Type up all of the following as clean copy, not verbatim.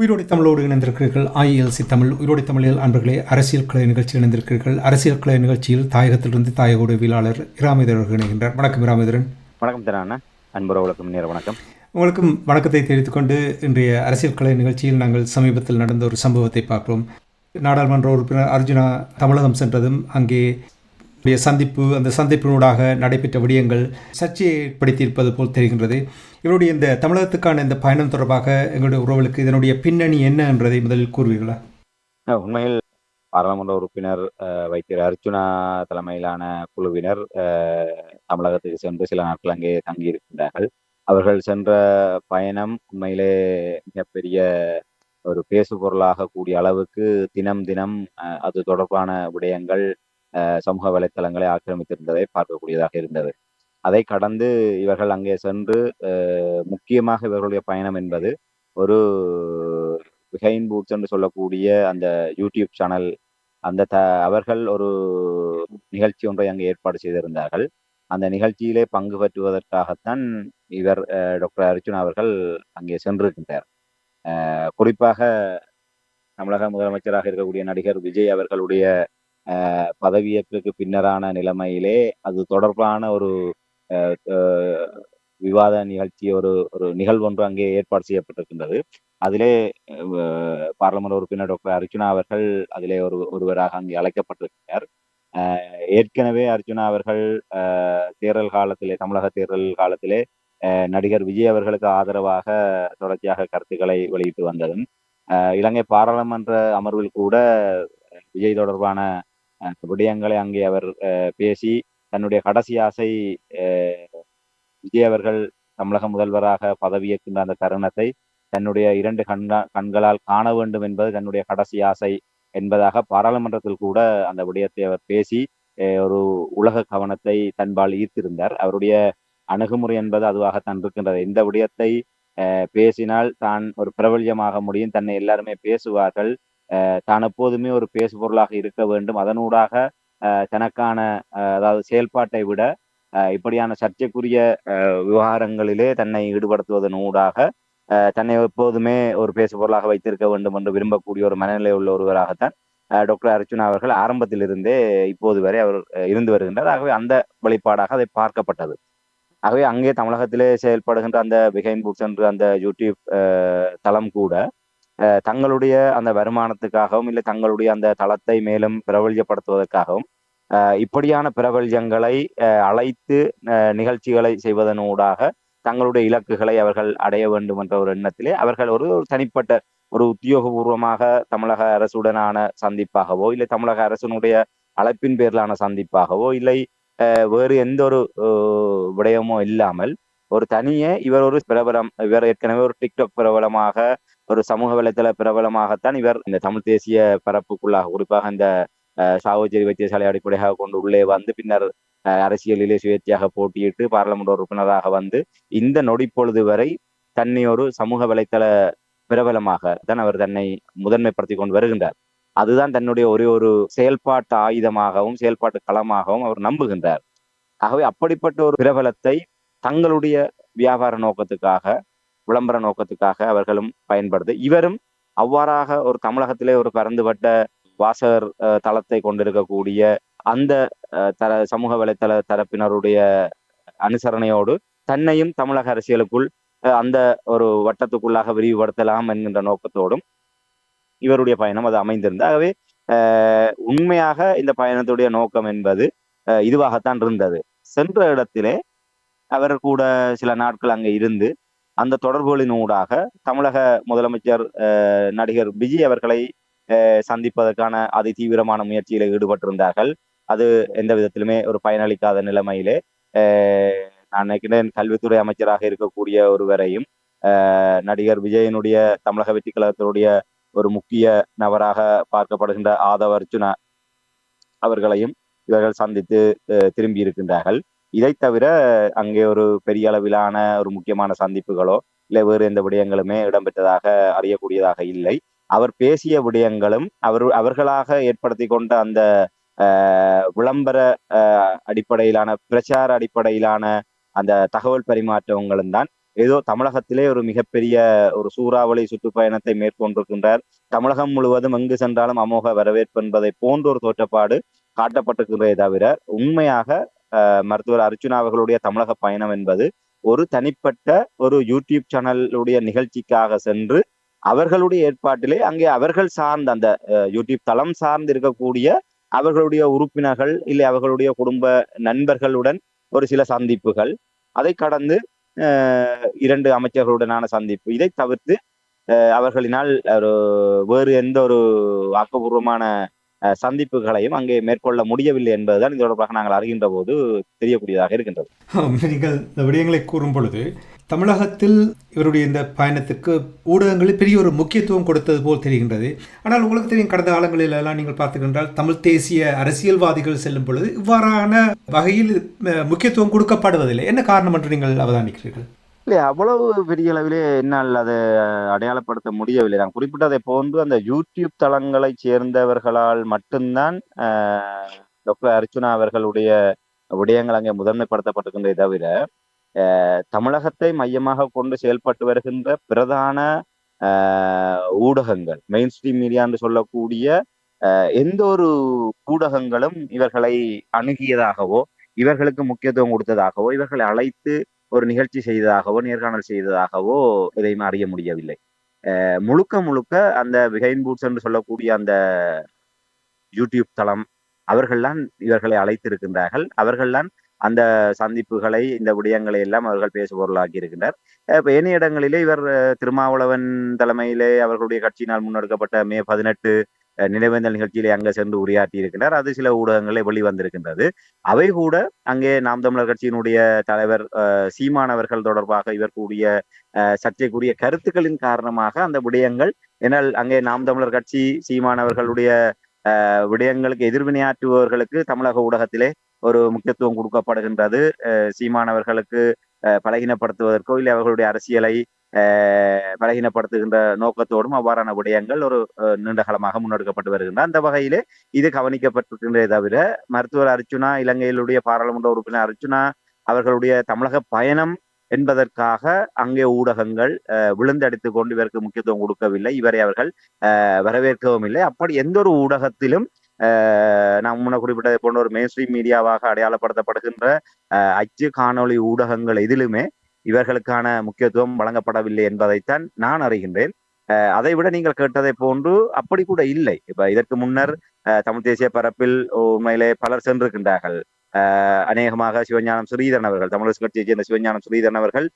உயிரோடை தமிழோடு இணைந்திருக்கிறீர்கள். IELC தமிழ் உயிரோடை தமிழில் அன்பர்களே, அரசியல் கலை நிகழ்ச்சியில் இணைந்திருக்கிறீர்கள். அரசியல் கலை நிகழ்ச்சியில் தாயகத்திலிருந்து தாயக உடவியலாளர் இராமேந்திரன் இணைகின்றார். வணக்கம் இராமேந்திரன். வணக்கம் திராண்ணா. அன்புறவுகளுக்கும் நேர வணக்கம். உங்களுக்கும் வணக்கத்தை தெரிவித்துக் கொண்டு இன்றைய அரசியல் கலை நிகழ்ச்சியில் நாங்கள் சமீபத்தில் நடந்த ஒரு சம்பவத்தை பார்க்கிறோம். நாடாளுமன்ற உறுப்பினர் அர்ஜுனா தமிழகம் சென்றதும் அங்கே சந்திப்பு, அந்த சந்திப்பினூடாக நடைபெற்ற விடயங்கள் சர்ச்சையை ஏற்படுத்தியிருப்பது போல் தெரிகின்றது. இவருடைய இந்த தமிழகத்துக்கான இந்த பயணம் தொடர்பாக எங்களுடைய உறவுகளுக்கு இதனுடைய பின்னணி என்ன என்றதை முதலில் கூறுவீர்களா? உண்மையில் பாராளுமன்ற உறுப்பினர் வைத்தியர் அர்ஜுனா தலைமையிலான குழுவினர் தமிழகத்துக்கு சென்று சில நாட்கள் அங்கே தங்கியிருக்கின்றார்கள். அவர்கள் சென்ற பயணம் உண்மையிலே மிகப்பெரிய ஒரு பேசு பொருளாக கூடிய அளவுக்கு தினம் தினம் அது தொடர்பான விடயங்கள் சமூக வலைத்தளங்களை ஆக்கிரமித்திருந்ததை பார்க்கக்கூடியதாக இருந்தது. அதை கடந்து இவர்கள் அங்கே சென்று முக்கியமாக இவர்களுடைய பயணம் என்பது ஒரு பிஹைண்ட் பூட்ஸ் என்று சொல்லக்கூடிய அந்த யூடியூப் சேனல், அந்த அவர்கள் ஒரு நிகழ்ச்சி ஒன்றை அங்கே ஏற்பாடு செய்திருந்தார்கள். அந்த நிகழ்ச்சியிலே பங்கு பெற்றுவதற்காகத்தான் இவர் டாக்டர் அர்ஜுனா அவர்கள் அங்கே சென்றிருக்கின்றார். குறிப்பாக தமிழக முதலமைச்சராக இருக்கக்கூடிய நடிகர் விஜய் அவர்களுடைய பதவியேற்புக்கு பின்னரான நிலைமையிலே அது தொடர்பான ஒரு விவாத நிகழ்ச்சி, ஒரு நிகழ்வு ஒன்று அங்கே ஏற்பாடு செய்யப்பட்டிருக்கின்றது. அதிலே பாராளுமன்ற உறுப்பினர் டாக்டர் அர்ஜுனா அவர்கள் அதிலே ஒருவராக அங்கே அழைக்கப்பட்டிருக்கிறார். ஏற்கனவே அர்ஜுனா அவர்கள் தேர்தல் காலத்திலே, தமிழக தேர்தல் காலத்திலே நடிகர் விஜய் அவர்களுக்கு ஆதரவாக தொடர்ச்சியாக கருத்துக்களை வெளியிட்டு வந்ததும், இலங்கை பாராளுமன்ற அமர்வில் கூட விஜய் தொடர்பான விடயங்களை அங்கே அவர் பேசி தன்னுடைய கடைசி ஆசை விஜய் அவர்கள் தமிழக முதல்வராக பதவியேற்கின்ற அந்த தருணத்தை தன்னுடைய 2 கண்களால் காண வேண்டும் என்பது தன்னுடைய கடைசி ஆசை என்பதாக பாராளுமன்றத்தில் கூட அந்த விடயத்தை அவர் பேசி ஒரு உலக கவனத்தை தன்பால் ஈர்த்திருந்தார். அவருடைய அணுகுமுறை என்பது அதுவாகத்தான் இருக்கின்றது. இந்த விடயத்தை பேசினால் தான் ஒரு பிரபல்யமாக முடியும், தன்னை எல்லாருமே பேசுவார்கள், தான் எப்போதுமே ஒரு பேசு பொருளாக இருக்க வேண்டும், அதனூடாக தனக்கான அதாவது செயல்பாட்டை விட இப்படியான சர்ச்சைக்குரிய விவகாரங்களிலே தன்னை ஈடுபடுத்துவதனூடாக தன்னை எப்போதுமே ஒரு பேசு பொருளாக வைத்திருக்க வேண்டும் என்று விரும்பக்கூடிய ஒரு மனநிலை உள்ள ஒருவராகத்தான் டாக்டர் அர்ஜுனா அவர்கள் ஆரம்பத்திலிருந்தே இப்போது வரை அவர் இருந்து வருகின்றார். ஆகவே அந்த வெளிப்பாடாக அதை பார்க்கப்பட்டது. ஆகவே அங்கே தமிழகத்திலே செயல்படுகின்ற அந்த பிஹைண்ட் பூட்ஸ் என்ற அந்த யூடியூப் தளம் கூட தங்களுடைய அந்த வருமானத்துக்காகவும் இல்லை தங்களுடைய அந்த தளத்தை மேலும் பிரபல்யப்படுத்துவதற்காகவும் இப்படியான பிரபல்யங்களை அழைத்து நிகழ்ச்சிகளை செய்வதனூடாக தங்களுடைய இலக்குகளை அவர்கள் அடைய வேண்டும் என்ற ஒரு எண்ணத்திலே அவர்கள் ஒரு தனிப்பட்ட ஒரு உத்தியோகபூர்வமாக தமிழக அரசுடனான சந்திப்பாகவோ இல்லை தமிழக அரசினுடைய அழைப்பின் பேரிலான சந்திப்பாகவோ இல்லை வேறு எந்த ஒரு விடயமோ இல்லாமல் ஒரு தனியே இவர் ஒரு பிரபலம், இவர் ஏற்கனவே ஒரு டிக்டாக் பிரபலமாக, ஒரு சமூக வலைத்தள பிரபலமாகத்தான் இவர் இந்த தமிழ் தேசிய பரப்புக்குள்ளாக, குறிப்பாக இந்த சாவச்சேரி வைத்தியசாலை அடிப்படையாக கொண்டு உள்ளே வந்து பின்னர் அரசியலிலே சுயேட்சையாக போட்டியிட்டு பாராளுமன்ற உறுப்பினராக வந்து இந்த நொடிப்பொழுது வரை தன்னை ஒரு சமூக வலைத்தள பிரபலமாக தான் அவர் தன்னை முதன்மைப்படுத்தி கொண்டு வருகின்றார். அதுதான் தன்னுடைய ஒரு செயல்பாட்டு ஆயுதமாகவும் செயல்பாட்டு களமாகவும் அவர் நம்புகின்றார். ஆகவே அப்படிப்பட்ட ஒரு பிரபலத்தை தங்களுடைய வியாபார நோக்கத்துக்காக, விளம்பர நோக்கத்துக்காக அவர்களும் பயன்படுது. இவரும் அவ்வாறாக ஒரு தமிழகத்திலே ஒரு பரந்துபட்ட வாசகர் தளத்தை கொண்டிருக்கக்கூடிய அந்த சமூக வலைத்தள தரப்பினருடைய அனுசரணையோடு தன்னையும் தமிழக அரசியலுக்குள் அந்த ஒரு வட்டத்துக்குள்ளாக விரிவுபடுத்தலாம் என்கின்ற நோக்கத்தோடும் இவருடைய பயணம் அது அமைந்திருந்தது. ஆகவே உண்மையாக இந்த பயணத்துடைய நோக்கம் என்பது இதுவாகத்தான் இருந்தது. சென்ற இடத்திலே அவர் கூட சில நாட்கள் அங்கே இருந்து அந்த தொடர்புகளின் ஊடாக தமிழக முதலமைச்சர் நடிகர் விஜய் அவர்களை சந்திப்பதற்கான அதி தீவிரமான முயற்சியில ஈடுபட்டிருந்தார்கள். அது எந்த விதத்திலுமே ஒரு பயனளிக்காத நிலைமையிலே நான் நினைக்கிறேன் கல்வித்துறை அமைச்சராக இருக்கக்கூடிய ஒருவரையும் நடிகர் விஜயனுடைய தமிழக வெற்றி கழகத்தினுடைய ஒரு முக்கிய நபராக பார்க்கப்படுகின்ற ஆதவ அர்ஜுனா அவர்களையும் இவர்கள் சந்தித்து திரும்பி இருக்கின்றார்கள். இதை தவிர அங்கே ஒரு பெரிய அளவிலான ஒரு முக்கியமான சந்திப்புகளோ இல்லை வேறு எந்த விடயங்களுமே இடம்பெற்றதாக அறியக்கூடியதாக இல்லை. அவர் பேசிய விடயங்களும் அவர்களாக ஏற்படுத்தி கொண்ட அந்த விளம்பர அடிப்படையிலான பிரச்சார அடிப்படையிலான அந்த தகவல் பரிமாற்றங்களும் தான் ஏதோ தமிழகத்திலே ஒரு மிகப்பெரிய ஒரு சூறாவளி சுற்றுப்பயணத்தை மேற்கொண்டிருக்கின்றார். தமிழகம் முழுவதும் எங்கு சென்றாலும் அமோக வரவேற்பு என்பதை போன்ற ஒரு தோற்றப்பாடு காட்டப்பட்டிருக்கிறதே தவிர, உண்மையாக மருத்துவர் அர்ச்சுனா அவர்களுடைய தமிழக பயணம் என்பது ஒரு தனிப்பட்ட ஒரு யூடியூப் சேனலுடைய நிகழ்ச்சிக்காக சென்று அவர்களுடைய ஏற்பாட்டிலே அங்கே அவர்கள் சார்ந்த அந்த யூடியூப் தளம் சார்ந்து இருக்கக்கூடிய அவர்களுடைய உறுப்பினர்கள் இல்லை அவர்களுடைய குடும்ப நண்பர்களுடன் ஒரு சில சந்திப்புகள், அதை கடந்து இரண்டு அமைச்சர்களுடனான சந்திப்பு, இதை தவிர்த்து அவர்களினால் ஒரு வேறு எந்த ஒரு ஆக்கப்பூர்வமான சந்திப்புகளையும் அங்கே மேற்கொள்ள முடியவில்லை என்பதுதான் இது தொடர்பாக நாங்கள் அறிகின்ற போது தெரியக்கூடியதாக இருக்கின்றது. நீங்கள் இந்த விடயங்களை கூறும் பொழுது தமிழகத்தில் இவருடைய இந்த பயணத்திற்கு ஊடகங்களில் பெரிய ஒரு முக்கியத்துவம் கொடுத்தது போல் தெரிகின்றது. ஆனால் உங்களுக்கு தெரியும், கடந்த காலங்களில் எல்லாம் நீங்கள் பார்த்துக்கின்றால் தமிழ் தேசிய அரசியல்வாதிகள் செல்லும் பொழுது இவ்வாறான வகையில் முக்கியத்துவம் கொடுக்கப்படுவதில்லை. என்ன காரணம் என்று நீங்கள் அவதானிக்கிறீர்கள்? இல்லை, அவ்வளவு பெரிய அளவிலே என்னால் அதை அடையாளப்படுத்த முடியவில்லை. நான் குறிப்பிட்டதை போன்று அந்த யூடியூப் தளங்களை சேர்ந்தவர்களால் மட்டும்தான் டாக்டர் அர்ச்சுனா அவர்களுடைய விடயங்கள் அங்கே முதன்மைப்படுத்தப்பட்டிருக்கின்றதை தவிர, தமிழகத்தை மையமாக கொண்டு செயல்பட்டு வருகின்ற பிரதான ஊடகங்கள், மெயின் ஸ்ட்ரீம் மீடியா என்று சொல்லக்கூடிய எந்த ஒரு ஊடகங்களும் இவர்களை அணுகியதாகவோ, இவர்களுக்கு முக்கியத்துவம் கொடுத்ததாகவோ, இவர்களை அழைத்து ஒரு நிகழ்ச்சி செய்ததாகவோ, நேர்காணல் செய்ததாகவோ எதையுமே அறிய முடியவில்லை. முழுக்க முழுக்க அந்த பிஹைண்ட் பூட்ஸ் என்று சொல்லக்கூடிய அந்த யூடியூப் தளம் அவர்கள்தான் இவர்களை அழைத்திருக்கின்றார்கள். அவர்கள்தான் அந்த சந்திப்புகளை, இந்த விடயங்களை எல்லாம் அவர்கள் பேசுபொருளாக்கி இருக்கின்றார். இப்ப ஏனைய இடங்களிலே இவர் திருமாவளவன் தலைமையிலே அவர்களுடைய கட்சியினால் முன்னெடுக்கப்பட்ட மே 18 நினைவேந்தல் நிகழ்ச்சியிலே அங்கே சென்று உரையாற்றி இருக்கின்றார். அது சில ஊடகங்களே வெளிவந்திருக்கின்றது. அவை கூட அங்கே நாம் தமிழர் கட்சியினுடைய தலைவர் சீமான் அவர்கள் தொடர்பாக இவர் கூடிய சர்ச்சைக்குரிய கருத்துக்களின் காரணமாக அந்த விடயங்கள், ஏனால் அங்கே நாம் தமிழர் கட்சி சீமான் அவர்களுடைய விடயங்களுக்கு எதிர்வினையாற்றுபவர்களுக்கு தமிழக ஊடகத்திலே ஒரு முக்கியத்துவம் கொடுக்கப்படுகின்றது. சீமானவர்களுக்கு பலகீனப்படுத்துவதற்கோ இல்லை அவர்களுடைய அரசியலை பலகீனப்படுத்துகின்ற நோக்கத்தோடும் அவ்வாறான விடயங்கள் ஒரு நீண்ட காலமாக முன்னெடுக்கப்பட்டு வருகின்றன. அந்த வகையிலே இது கவனிக்கப்பட்டிருக்கின்றே தவிர, மருத்துவர் அர்ச்சுனா, இலங்கையிலுடைய பாராளுமன்ற உறுப்பினர் அர்ச்சுனா அவர்களுடைய தமிழக பயணம் என்பதற்காக அங்கே ஊடகங்கள் விழுந்தடித்துக் கொண்டு இவருக்கு முக்கியத்துவம் கொடுக்கவில்லை. இவரை அவர்கள் வரவேற்கவும் இல்லை. அப்படி எந்த ஒரு ஊடகத்திலும் நான் முன்ன குறிப்பிட்டதை போன்ற ஒரு மெயின் ஸ்ட்ரீம் மீடியாவாக அடையாளப்படுத்தப்படுகின்ற அச்சு காணொளி ஊடகங்கள் எதிலுமே இவர்களுக்கான முக்கியத்துவம் வழங்கப்படவில்லை என்பதைத்தான் நான் அறிகின்றேன். அதை விட நீங்கள் கேட்டதை போன்று அப்படி கூட இல்லை. இப்ப இதற்கு முன்னர் தமிழ் தேசிய பரப்பில் உண்மையிலே பலர் சென்றிருக்கின்றார்கள். அநேகமாக சிவஞானம் ஸ்ரீதரன் அவர்கள், தமிழக கட்சியைச் சேர்ந்த சிவஞானம் ஸ்ரீதரன் அவர்கள்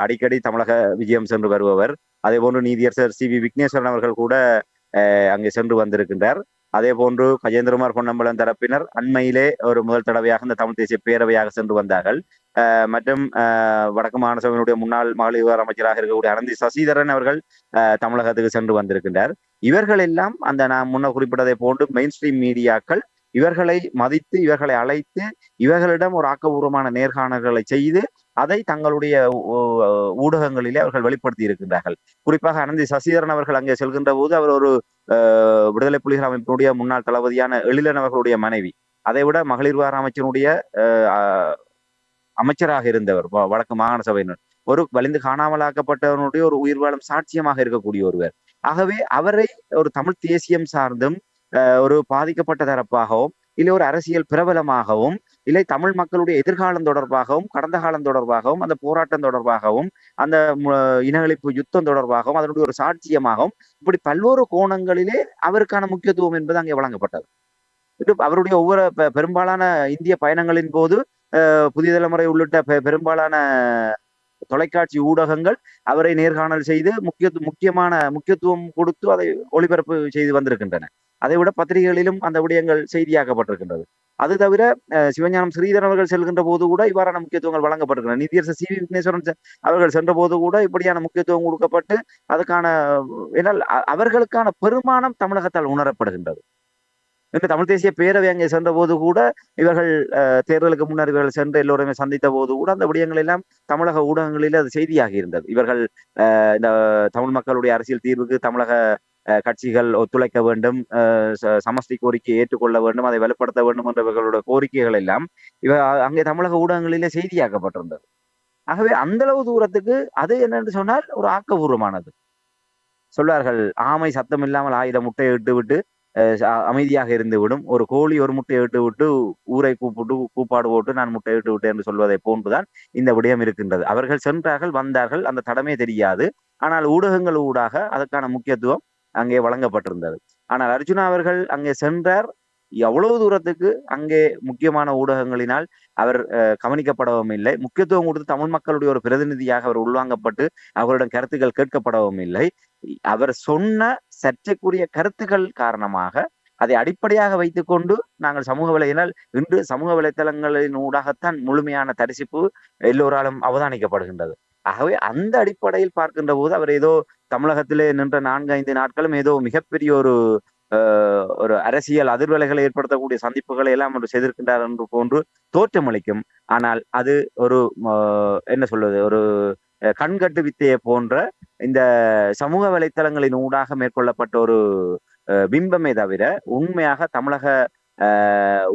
அடிக்கடி தமிழக விஜயம் சென்று வருபவர். அதே போன்று நீதியரசர் சி வி விக்னேஸ்வரன் அவர்கள் கூட அங்கே சென்று வந்திருக்கின்றார். அதே போன்று கஜேந்திரகுமார் பொன்னம்பலம் தரப்பினர் அண்மையிலே ஒரு முதல் தடவையாக இந்த தமிழ் தேசிய பேரவையாக சென்று வந்தார்கள். மற்றும் வடக்கு மாகாண சபையினுடைய முன்னாள் மகளிர் விவகார அமைச்சராக இருக்கக்கூடிய அனந்தி சசிதரன் அவர்கள் தமிழகத்துக்கு சென்று வந்திருக்கின்றார். இவர்கள் எல்லாம் அந்த நான் முன்ன குறிப்பிட்டதை போன்று மெயின் ஸ்ட்ரீம் மீடியாக்கள் இவர்களை மதித்து, இவர்களை அழைத்து, இவர்களிடம் ஒரு ஆக்கப்பூர்வமான நேர்காணல்களை செய்து அதை தங்களுடைய ஊடகங்களிலே அவர்கள் வெளிப்படுத்தி இருக்கின்றார்கள். குறிப்பாக அனந்தி சசிதரன் அவர்கள் அங்கே செல்கின்ற போது அவர் ஒரு விடுதலை புலிகள் அமைப்பினுடைய முன்னாள் தளபதியான எழிலன் அவர்களுடைய மனைவி, அதை விட மகளிர் விவகார அமைச்சனுடைய அமைச்சராக இருந்தவர், வடக்கு மாகாண சபையினர், ஒரு வலிந்து காணாமலாக்கப்பட்டவனுடைய ஒரு உயிர் வாழும் சாட்சியமாக இருக்கக்கூடிய ஒருவர். ஆகவே அவரை ஒரு தமிழ் தேசியம் சார்ந்தும் ஒரு பாதிக்கப்பட்ட தரப்பாகவும் இல்லை ஒரு அரசியல் பிரபலமாகவும் இல்லை தமிழ் மக்களுடைய எதிர்காலம் தொடர்பாகவும் கடந்த காலம் தொடர்பாகவும் அந்த போராட்டம் தொடர்பாகவும் அந்த இனஅழிப்பு யுத்தம் தொடர்பாகவும் அதனுடைய ஒரு சாட்சியமாகவும் இப்படி பல்வேறு கோணங்களிலே அவருக்கான முக்கியத்துவம் என்பது அங்கே வழங்கப்பட்டது. அவருடைய ஒவ்வொரு பெரும்பாலான இந்திய பயணங்களின் போது புதிய தலைமுறை உள்ளிட்ட பெரும்பாலான தொலைக்காட்சி ஊடகங்கள் அவரை நேர்காணல் செய்து முக்கியத்துவம் கொடுத்து அதை ஒளிபரப்பு செய்து வந்திருக்கின்றன. அதை விட பத்திரிகைகளிலும் அந்த விடயங்கள் செய்தியாக்கப்பட்டிருக்கின்றது. அது தவிர சிவஞானம் ஸ்ரீதரன் அவர்கள் செல்கின்ற போது கூட இவ்வாறான முக்கியத்துவங்கள் வழங்கப்பட்டிருக்கின்றன. நீதியரசர் சி வி விக்னேஸ்வரன் அவர்கள் சென்ற போது கூட இப்படியான முக்கியத்துவம் கொடுக்கப்பட்டு அதுக்கான ஏனால் அவர்களுக்கான பெருமானம் தமிழகத்தால் உணரப்படுகின்றது. இன்று தமிழ் தேசிய பேரவை அங்கே சென்ற போது கூட இவர்கள் தேர்தலுக்கு முன்னர் இவர்கள் சென்று எல்லோருமே சந்தித்த போது கூட அந்த விடயங்கள் எல்லாம் தமிழக ஊடகங்களில் அது செய்தியாகி இருந்தது. இவர்கள் இந்த தமிழ் மக்களுடைய அரசியல் தீர்வுக்கு தமிழக கட்சிகள் ஒத்துழைக்க வேண்டும், சமஷ்டி கோரிக்கையை ஏற்றுக்கொள்ள வேண்டும், அதை வலுப்படுத்த வேண்டும் என்ற இவர்களுடைய கோரிக்கைகள் எல்லாம் அங்கே தமிழக ஊடகங்களிலே செய்தியாக்கப்பட்டிருந்தது. ஆகவே அந்த அளவு தூரத்துக்கு அது என்னன்னு சொன்னால் ஒரு ஆக்கபூர்வமானது. சொல்வார்கள், ஆமை சத்தம் இல்லாமல் 1000 முட்டையை இட்டுவிட்டு அமைதியாக இருந்து விடும். ஒரு கோழி ஒரு முட்டையை இட்டுவிட்டு ஊரை கூப்பிட்டு கூப்பாடு போட்டு நான் முட்டை இட்டு விட்டேன் என்று சொல்வதை போன்றுதான் இந்த விடயம் இருக்கின்றது. அவர்கள் சென்றார்கள், வந்தார்கள், அந்த தடமே தெரியாது. ஆனால் ஊடகங்கள் ஊடாக அதற்கான முக்கியத்துவம் அங்கே வழங்கப்பட்டிருந்தது. ஆனால் அர்ஜுனா அவர்கள் அங்கே சென்றார். எவ்வளவு தூரத்துக்கு அங்கே முக்கியமான ஊடகங்களினால் அவர் கவனிக்கப்படவும் இல்லை. முக்கியத்துவம் கொடுத்து தமிழ் மக்களுடைய ஒரு பிரதிநிதியாக அவர் உள்வாங்கப்பட்டு அவரிடம் கருத்துக்கள் கேட்கப்படவும் இல்லை. அவர் சொன்ன சர்ச்சைக்குரிய கருத்துக்கள் காரணமாக அதை அடிப்படையாக வைத்துக்கொண்டு நாங்கள் சமூக வலையினால் இன்று சமூக வலைத்தளங்களின் ஊடாகத்தான் முழுமையான தரிசிப்பு எல்லோராலும் அவதானிக்கப்படுகின்றது. ஆகவே அந்த அடிப்படையில் பார்க்கின்ற போது அவர் ஏதோ தமிழகத்திலே நின்ற 4-5 நாட்களும் ஏதோ மிகப்பெரிய ஒரு அரசியல் அதிர்வலைகளை ஏற்படுத்தக்கூடிய சந்திப்புகளை எல்லாம் அவர் செய்திருக்கின்றார் என்று போன்று தோற்றமளிக்கும். ஆனால் அது ஒரு என்ன சொல்வது, ஒரு கண்கட்டு வித்தையை போன்ற இந்த சமூக வலைத்தளங்களின் ஊடாக மேற்கொள்ளப்பட்ட ஒரு பிம்பமே தவிர உண்மையாக தமிழக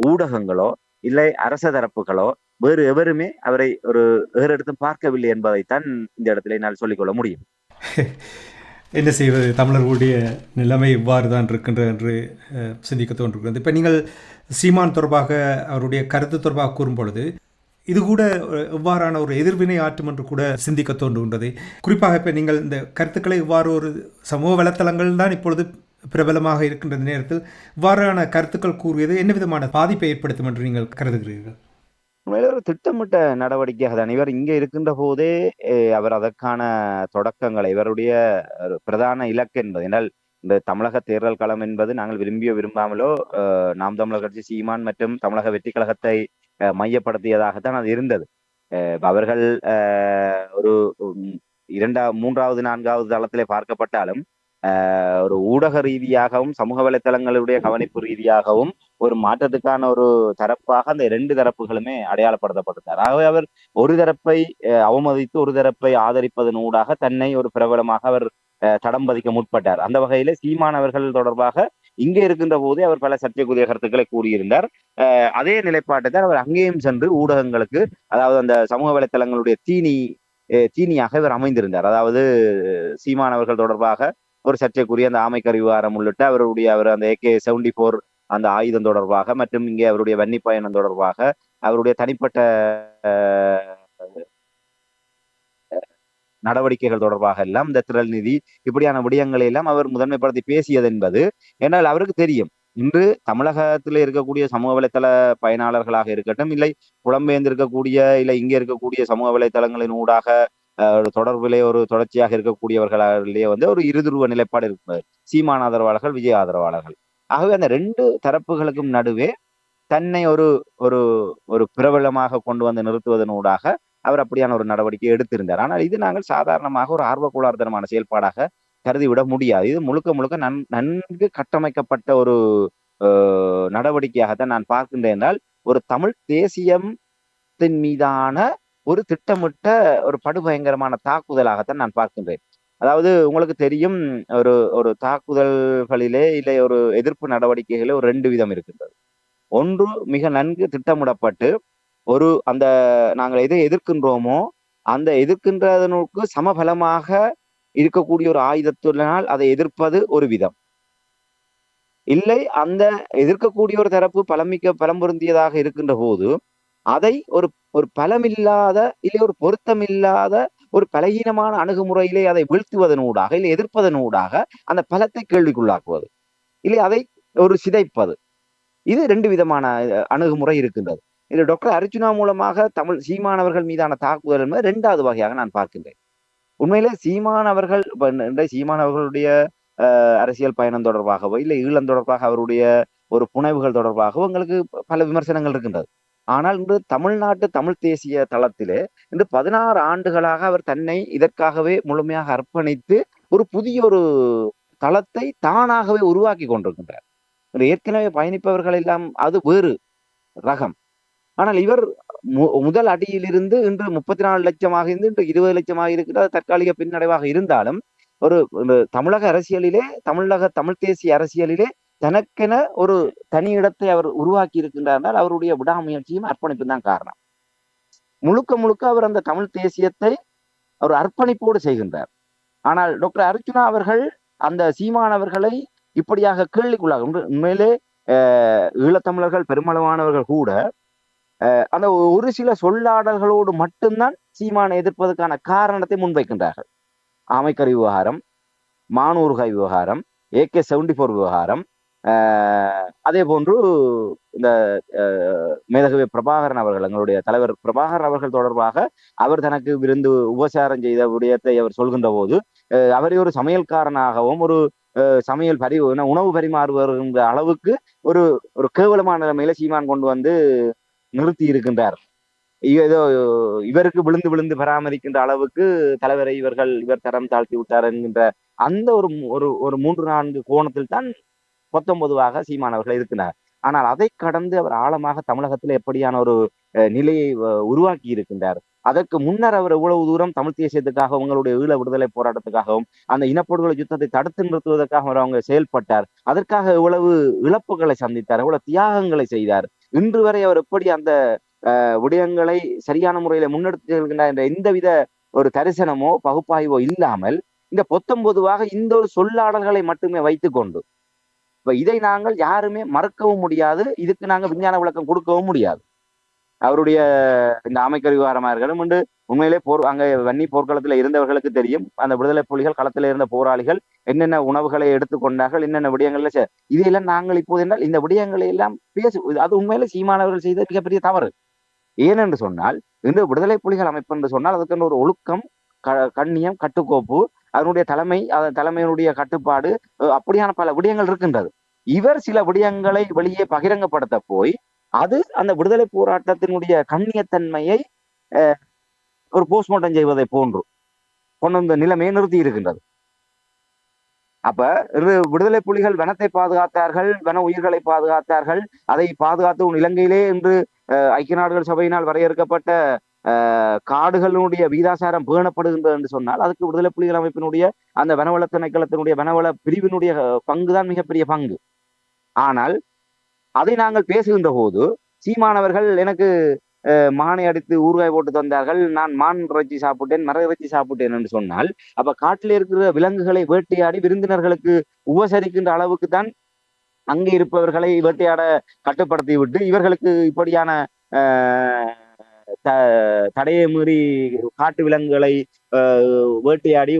ஊடகங்களோ இல்லை அரச தரப்புகளோ வேறு எவருமே அவரை ஒரு ஏறெடுத்தும் பார்க்கவில்லை என்பதைத்தான் இந்த இடத்துல என்னால் சொல்லிக்கொள்ள முடியும். என்ன செய்வது, தமிழர்களுடைய நிலைமை இவ்வாறு தான் இருக்கின்றது என்று சிந்திக்க தோன்றுகிறது. இப்போ நீங்கள் சீமான் தொடர்பாக அவருடைய கருத்து தொடர்பாக கூறும் பொழுது இது கூட இவ்வாறான ஒரு எதிர்வினை ஆற்றும் என்று கூட சிந்திக்க தோன்றுகின்றது. குறிப்பாக இப்போ நீங்கள் இந்த கருத்துக்களை இவ்வாறு ஒரு சமூக வலைத்தளங்கள் தான் இப்பொழுது பிரபலமாக இருக்கின்ற நேரத்தில் இவ்வாறான கருத்துக்கள் கூறுவது என்ன விதமான பாதிப்பை ஏற்படுத்தும் என்று நீங்கள் கருதுகிறீர்கள்? உண்மையில ஒரு திட்டமிட்ட நடவடிக்கையாக தான். இவர் இங்கே இருக்கின்ற போதே அவர் அதற்கான தொடக்கங்களை இவருடைய பிரதான இலக்கு என்பது என்றால் இந்த தமிழக தேர்தல் களம் என்பது நாங்கள் விரும்பியோ விரும்பாமலோ நாம் தமிழர் கட்சி சீமான் மற்றும் தமிழக வெற்றி கழகத்தை மையப்படுத்தியதாகத்தான் அது இருந்தது. அவர்கள் ஒரு 3வது 4வது தளத்திலே பார்க்கப்பட்டாலும் ஒரு ஊடக ரீதியாகவும் சமூக வலைத்தளங்களுடைய கவனிப்பு ரீதியாகவும் ஒரு மாற்றத்துக்கான ஒரு தரப்பாக அந்த 2 தரப்புகளுமே அடையாளப்படுத்தப்பட்டார். ஆகவே அவர் ஒரு தரப்பை அவமதித்து ஒரு தரப்பை ஆதரிப்பதன் ஊடாக தன்னை ஒரு பிரபலமாக அவர் தடம் பதிக்க முற்பட்டார். அந்த வகையிலே சீமானவர்கள் தொடர்பாக இங்கே இருக்கின்ற போதே அவர் பல சர்ச்சைக்குரிய கருத்துக்களை கூறியிருந்தார். அதே நிலைப்பாட்டை தான் அவர் அங்கேயும் சென்று ஊடகங்களுக்கு, அதாவது அந்த சமூக வலைத்தளங்களுடைய தீனியாக இவர் அமைந்திருந்தார். அதாவது சீமானவர்கள் தொடர்பாக ஒரு சர்ச்சைக்குரிய அந்த ஆமைக்கறி விவகாரம் உள்ளிட்ட அவர் அந்த AK-74 அந்த ஆயுதம் தொடர்பாக மற்றும் இங்கே அவருடைய வன்னி பயணம் தொடர்பாக அவருடைய தனிப்பட்ட நடவடிக்கைகள் தொடர்பாக எல்லாம் இந்த திரள் நிதி இப்படியான விடயங்களை எல்லாம் அவர் முதன்மைப்படுத்தி பேசியது என்பது என்னால் அவருக்கு தெரியும். இன்று தமிழகத்தில் இருக்கக்கூடிய சமூக வலைத்தள பயனாளர்களாக இருக்கட்டும், இல்லை புலம்பெயர்ந்திருக்கக்கூடிய இல்லை இங்கே இருக்கக்கூடிய சமூக வலைத்தளங்களின் ஊடாக தொடர்பிலே ஒரு தொடர்ச்சியாக இருக்கக்கூடியவர்களிலேயே ஒரு இருதுருவ நிலைப்பாடு இருக்கிறது. சீமான் ஆதரவாளர்கள், விஜய் ஆதரவாளர்கள். ஆகவே அந்த 2 தரப்புகளுக்கும் நடுவே தன்னை ஒரு ஒரு பிரபலமாக கொண்டு வந்து நிறுத்துவதன் ஊடாக அவர் அப்படியான ஒரு நடவடிக்கை எடுத்திருந்தார். ஆனால் இது நாங்கள் சாதாரணமாக ஒரு ஆர்வக்கோளாறுத்தனமான செயல்பாடாக கருதிவிட முடியாது. இது முழுக்க முழுக்க நன்கு கட்டமைக்கப்பட்ட ஒரு நடவடிக்கையாகத்தான் நான் பார்க்கின்றேன். என்றால் ஒரு தமிழ் தேசியத்தின் மீதான ஒரு திட்டமிட்ட ஒரு படுபயங்கரமான தாக்குதலாகத்தான் நான் பார்க்கின்றேன். அதாவது உங்களுக்கு தெரியும், ஒரு தாக்குதல்களிலே இல்லை ஒரு எதிர்ப்பு நடவடிக்கைகளே ஒரு 2 விதம் இருக்கின்றது. ஒன்று மிக நன்கு திட்டமிடப்பட்டு அந்த நாங்கள் எதை எதிர்க்கின்றோமோ அந்த எதிர்க்கின்றதனுக்கு சமபலமாக இருக்கக்கூடிய ஒரு ஆயுதத்தினால் அதை எதிர்ப்பது ஒரு விதம். இல்லை அந்த எதிர்க்கக்கூடிய ஒரு தரப்பு பலம் பொருந்தியதாக இருக்கின்ற போது அதை ஒரு பலமில்லாத இல்லை ஒரு பொருத்தமில்லாத ஒரு பலகீனமான அணுகுமுறையிலே அதை வீழ்த்துவதனூடாக இல்லை எதிர்ப்பதனூடாக அந்த பலத்தை கேள்விக்குள்ளாக்குவது, இல்லை அதை ஒரு சிதைப்பது. இது 2 விதமான அணுகுமுறை இருக்கின்றது. இது டாக்டர் அர்ஜுனா மூலமாக சீமானவர்கள் மீதான தாக்குதல் என்பது 2வது வகையாக நான் பார்க்கின்றேன். உண்மையிலே சீமானவர்களுடைய அரசியல் பயணம் தொடர்பாகவோ இல்லை ஈழம் தொடர்பாக அவருடைய ஒரு புனைவுகள் தொடர்பாகவோ எங்களுக்கு பல விமர்சனங்கள் இருக்கின்றது. ஆனால் இன்று தமிழ்நாட்டு தமிழ் தேசிய தளத்திலே இன்று 16 ஆண்டுகளாக அவர் தன்னை இதற்காகவே முழுமையாக அர்ப்பணித்து ஒரு புதிய ஒரு தளத்தை தானாகவே உருவாக்கி கொண்டிருக்கின்றார். ஏற்கனவே பயணிப்பவர்கள் எல்லாம் அது வேறு ரகம். ஆனால் இவர் முதல் அடியிலிருந்து இன்று 34 லட்சமாக இருந்து இன்று 20 லட்சமாக இருக்கிறது தற்காலிக பின்னடைவாக இருந்தாலும் தமிழக அரசியலிலே தமிழ் தேசிய அரசியலிலே தனக்கென ஒரு தனி இடத்தை அவர் உருவாக்கி இருக்கின்றார். அவருடைய விடாமுயற்சியும் அர்ப்பணிப்பும் தான் காரணம். முழுக்க முழுக்க அவர் அந்த தமிழ் தேசியத்தை ஒரு அர்ப்பணிப்போடு செய்கின்றார். ஆனால் டாக்டர் அர்ச்சுனா அவர்கள் அந்த சீமானவர்களை இப்படியாக கேள்விக்குள்ளாக உண்மையிலே ஈழத்தமிழர்கள் பெருமளவானவர்கள் கூட அந்த ஒரு சில சொல்லாடல்களோடு மட்டும்தான் சீமானை எதிர்ப்பதற்கான காரணத்தை முன்வைக்கின்றார்கள். ஆமைக்கறி விவகாரம், மானூர்காய் விவகாரம், AK-74 விவகாரம், அதே போன்று இந்த மேதகவி பிரபாகரன் அவர்கள், எங்களுடைய தலைவர் பிரபாகரன் அவர்கள் தொடர்பாக அவர் தனக்கு விருந்து உபசாரம் செய்த விடயத்தை அவர் சொல்கின்ற போது அவரை ஒரு சமையல்காரனாகவும் ஒரு சமையல் உணவு பரிமாறுவர் என்ற அளவுக்கு ஒரு ஒரு கேவலமான நிலைமையில சீமான் கொண்டு வந்து நிறுத்தி இருக்கின்றார். ஏதோ இவருக்கு விழுந்து விழுந்து பராமரிக்கின்ற அளவுக்கு தலைவரை இவர் தரம் தாழ்த்தி விட்டார் என்கின்ற அந்த ஒரு 3-4 கோணத்தில் தான் 19 சீமானவர்கள் இருக்கிறார். ஆனால் அதை கடந்து அவர் ஆழமாக தமிழகத்தில் எப்படியான ஒரு நிலையை உருவாக்கி இருக்கின்றார். அதற்கு முன்னர் அவர் எவ்வளவு தூரம் தமிழ் தேசியத்துக்காக உங்களுடைய ஈழ விடுதலை போராட்டத்துக்காகவும் அந்த இனப்படுகொலை யுத்தத்தை தடுத்து நிறுத்துவதற்காக அவங்க செயல்பட்டார். அதற்காக எவ்வளவு இழப்புகளை சந்தித்தார், எவ்வளவு தியாகங்களை செய்தார். இன்று வரை அவர் எப்படி அந்த விடயங்களை சரியான முறையில முன்னெடுத்து செல்கின்றார் என்ற எந்தவித ஒரு தரிசனமோ பகுப்பாய்வோ இல்லாமல் இந்த 19 இந்த ஒரு சொல்லாடல்களை மட்டுமே வைத்துக்கொண்டு இப்ப இதை நாங்கள் யாருமே மறக்கவும் முடியாது. இதுக்கு நாங்க விஞ்ஞான விளக்கம் கொடுக்கவும் முடியாது. அவருடைய இந்த ஆமைக்கறி விவகாரமா இருக்கணும் என்று உண்மையிலே அங்க வன்னி போர்க்களத்துல இருந்தவர்களுக்கு தெரியும். அந்த விடுதலை புலிகள் களத்துல இருந்த போராளிகள் என்னென்ன உணவுகளை எடுத்துக்கொண்டார்கள், என்னென்ன விடயங்கள்ல இதையெல்லாம் நாங்கள் இப்போது என்றால் இந்த விடயங்களை எல்லாம் அது உண்மையில சீமானவர்கள் செய்த மிகப்பெரிய தவறு. ஏனென்று சொன்னால் இன்று விடுதலை புலிகள் அமைப்பு என்று சொன்னால் அதுக்கு ஒரு ஒழுக்கம், கண்ணியம், கட்டுக்கோப்பு, அதனுடைய தலைமையினுடைய கட்டுப்பாடு, அப்படியான பல விடயங்கள் இருக்கின்றது. இவர் சில விடயங்களை வெளியே பகிரங்கப்படுத்த போய் அது அந்த விடுதலை போராட்டத்தினுடைய கண்ணியத்தன்மையை ஒரு போஸ்ட்மார்ட்டம் செய்வதை போன்று கொண்டு வந்த நிலைமையை நிறுத்தி இருக்கின்றது. அப்ப விடுதலை புலிகள் வனத்தை பாதுகாத்தார்கள், வன உயிர்களை பாதுகாத்தார்கள். அதை பாதுகாத்து இலங்கையிலே இன்று ஐக்கிய நாடுகள் சபையினால் வரையறுக்கப்பட்ட காடுகளுடைய வீதாசாரம் பேணப்படுகின்றது என்று சொன்னால் அதுக்கு விடுதலை புலிகள் அமைப்பினுடைய அந்த வனவள திணைக்களத்தினுடைய வனவள பிரிவினுடைய பங்குதான் மிகப்பெரிய பங்கு. ஆனால் அதை நாங்கள் பேசுகின்ற போது சீமானவர்கள் எனக்கு மானை அடித்து ஊறுகாய் போட்டு தந்தார்கள், நான் மான் இறைச்சி சாப்பிட்டேன், மர இறைச்சி சாப்பிட்டேன் என்று சொன்னால் அப்ப காட்டில் இருக்கிற விலங்குகளை வேட்டையாடி விருந்தினர்களுக்கு உபசரிக்கின்ற அளவுக்கு தான் அங்கே இருப்பவர்களை வேட்டையாட கட்டுப்படுத்தி விட்டு இவர்களுக்கு இப்படியான தடையை மீறி காட்டு விலங்குகளை வேட்டையாடி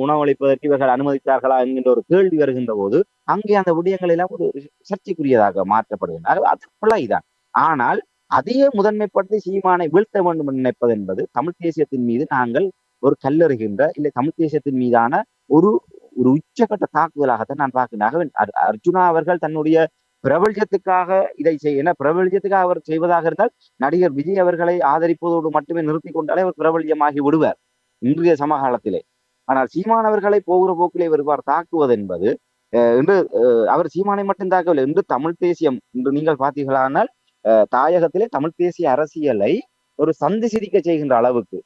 உணவளிப்பதற்கு இவர்கள் அனுமதித்தார்களா என்கின்ற ஒரு கேள்வி வருகின்ற போது அங்கே அந்த விடயங்கள் எல்லாம் ஒரு சர்ச்சைக்குரியதாக மாற்றப்படுகின்றன. அது பிள்ளைதான். ஆனால் அதையே முதன்மைப்படுத்தி சீமானை வீழ்த்த வேண்டும் என்று நினைப்பது என்பது தமிழ் தேசியத்தின் மீது நாங்கள் ஒரு கல்லறிகின்ற இல்லை தமிழ் தேசியத்தின் மீதான ஒரு ஒரு உச்சகட்ட தாக்குதலாகத்தான் நான் பார்க்கிறேன். அர்ச்சுனா அவர்கள் தன்னுடைய பிரபல்யத்துக்காக இதை செய்ய பிரபல்யத்துக்காக அவர் செய்வதாக இருந்தால் நடிகர் விஜய் அவர்களை ஆதரிப்பதோடு மட்டுமே நிறுத்தி கொண்டாலே அவர் பிரபல்யமாகி விடுவார் இன்றைய சமகாலத்திலே. ஆனால் சீமானவர்களை போகிற போக்கிலே இவர் தாக்குவது என்பது இன்று அவர் சீமானை மட்டும் தாக்கவில்லை. இன்று தமிழ் தேசியம் இன்று நீங்கள் பார்த்தீர்களானால் தாயகத்திலே தமிழ் தேசிய அரசியலை ஒரு சந்தி சிரிக்க செய்கின்ற அளவுக்கு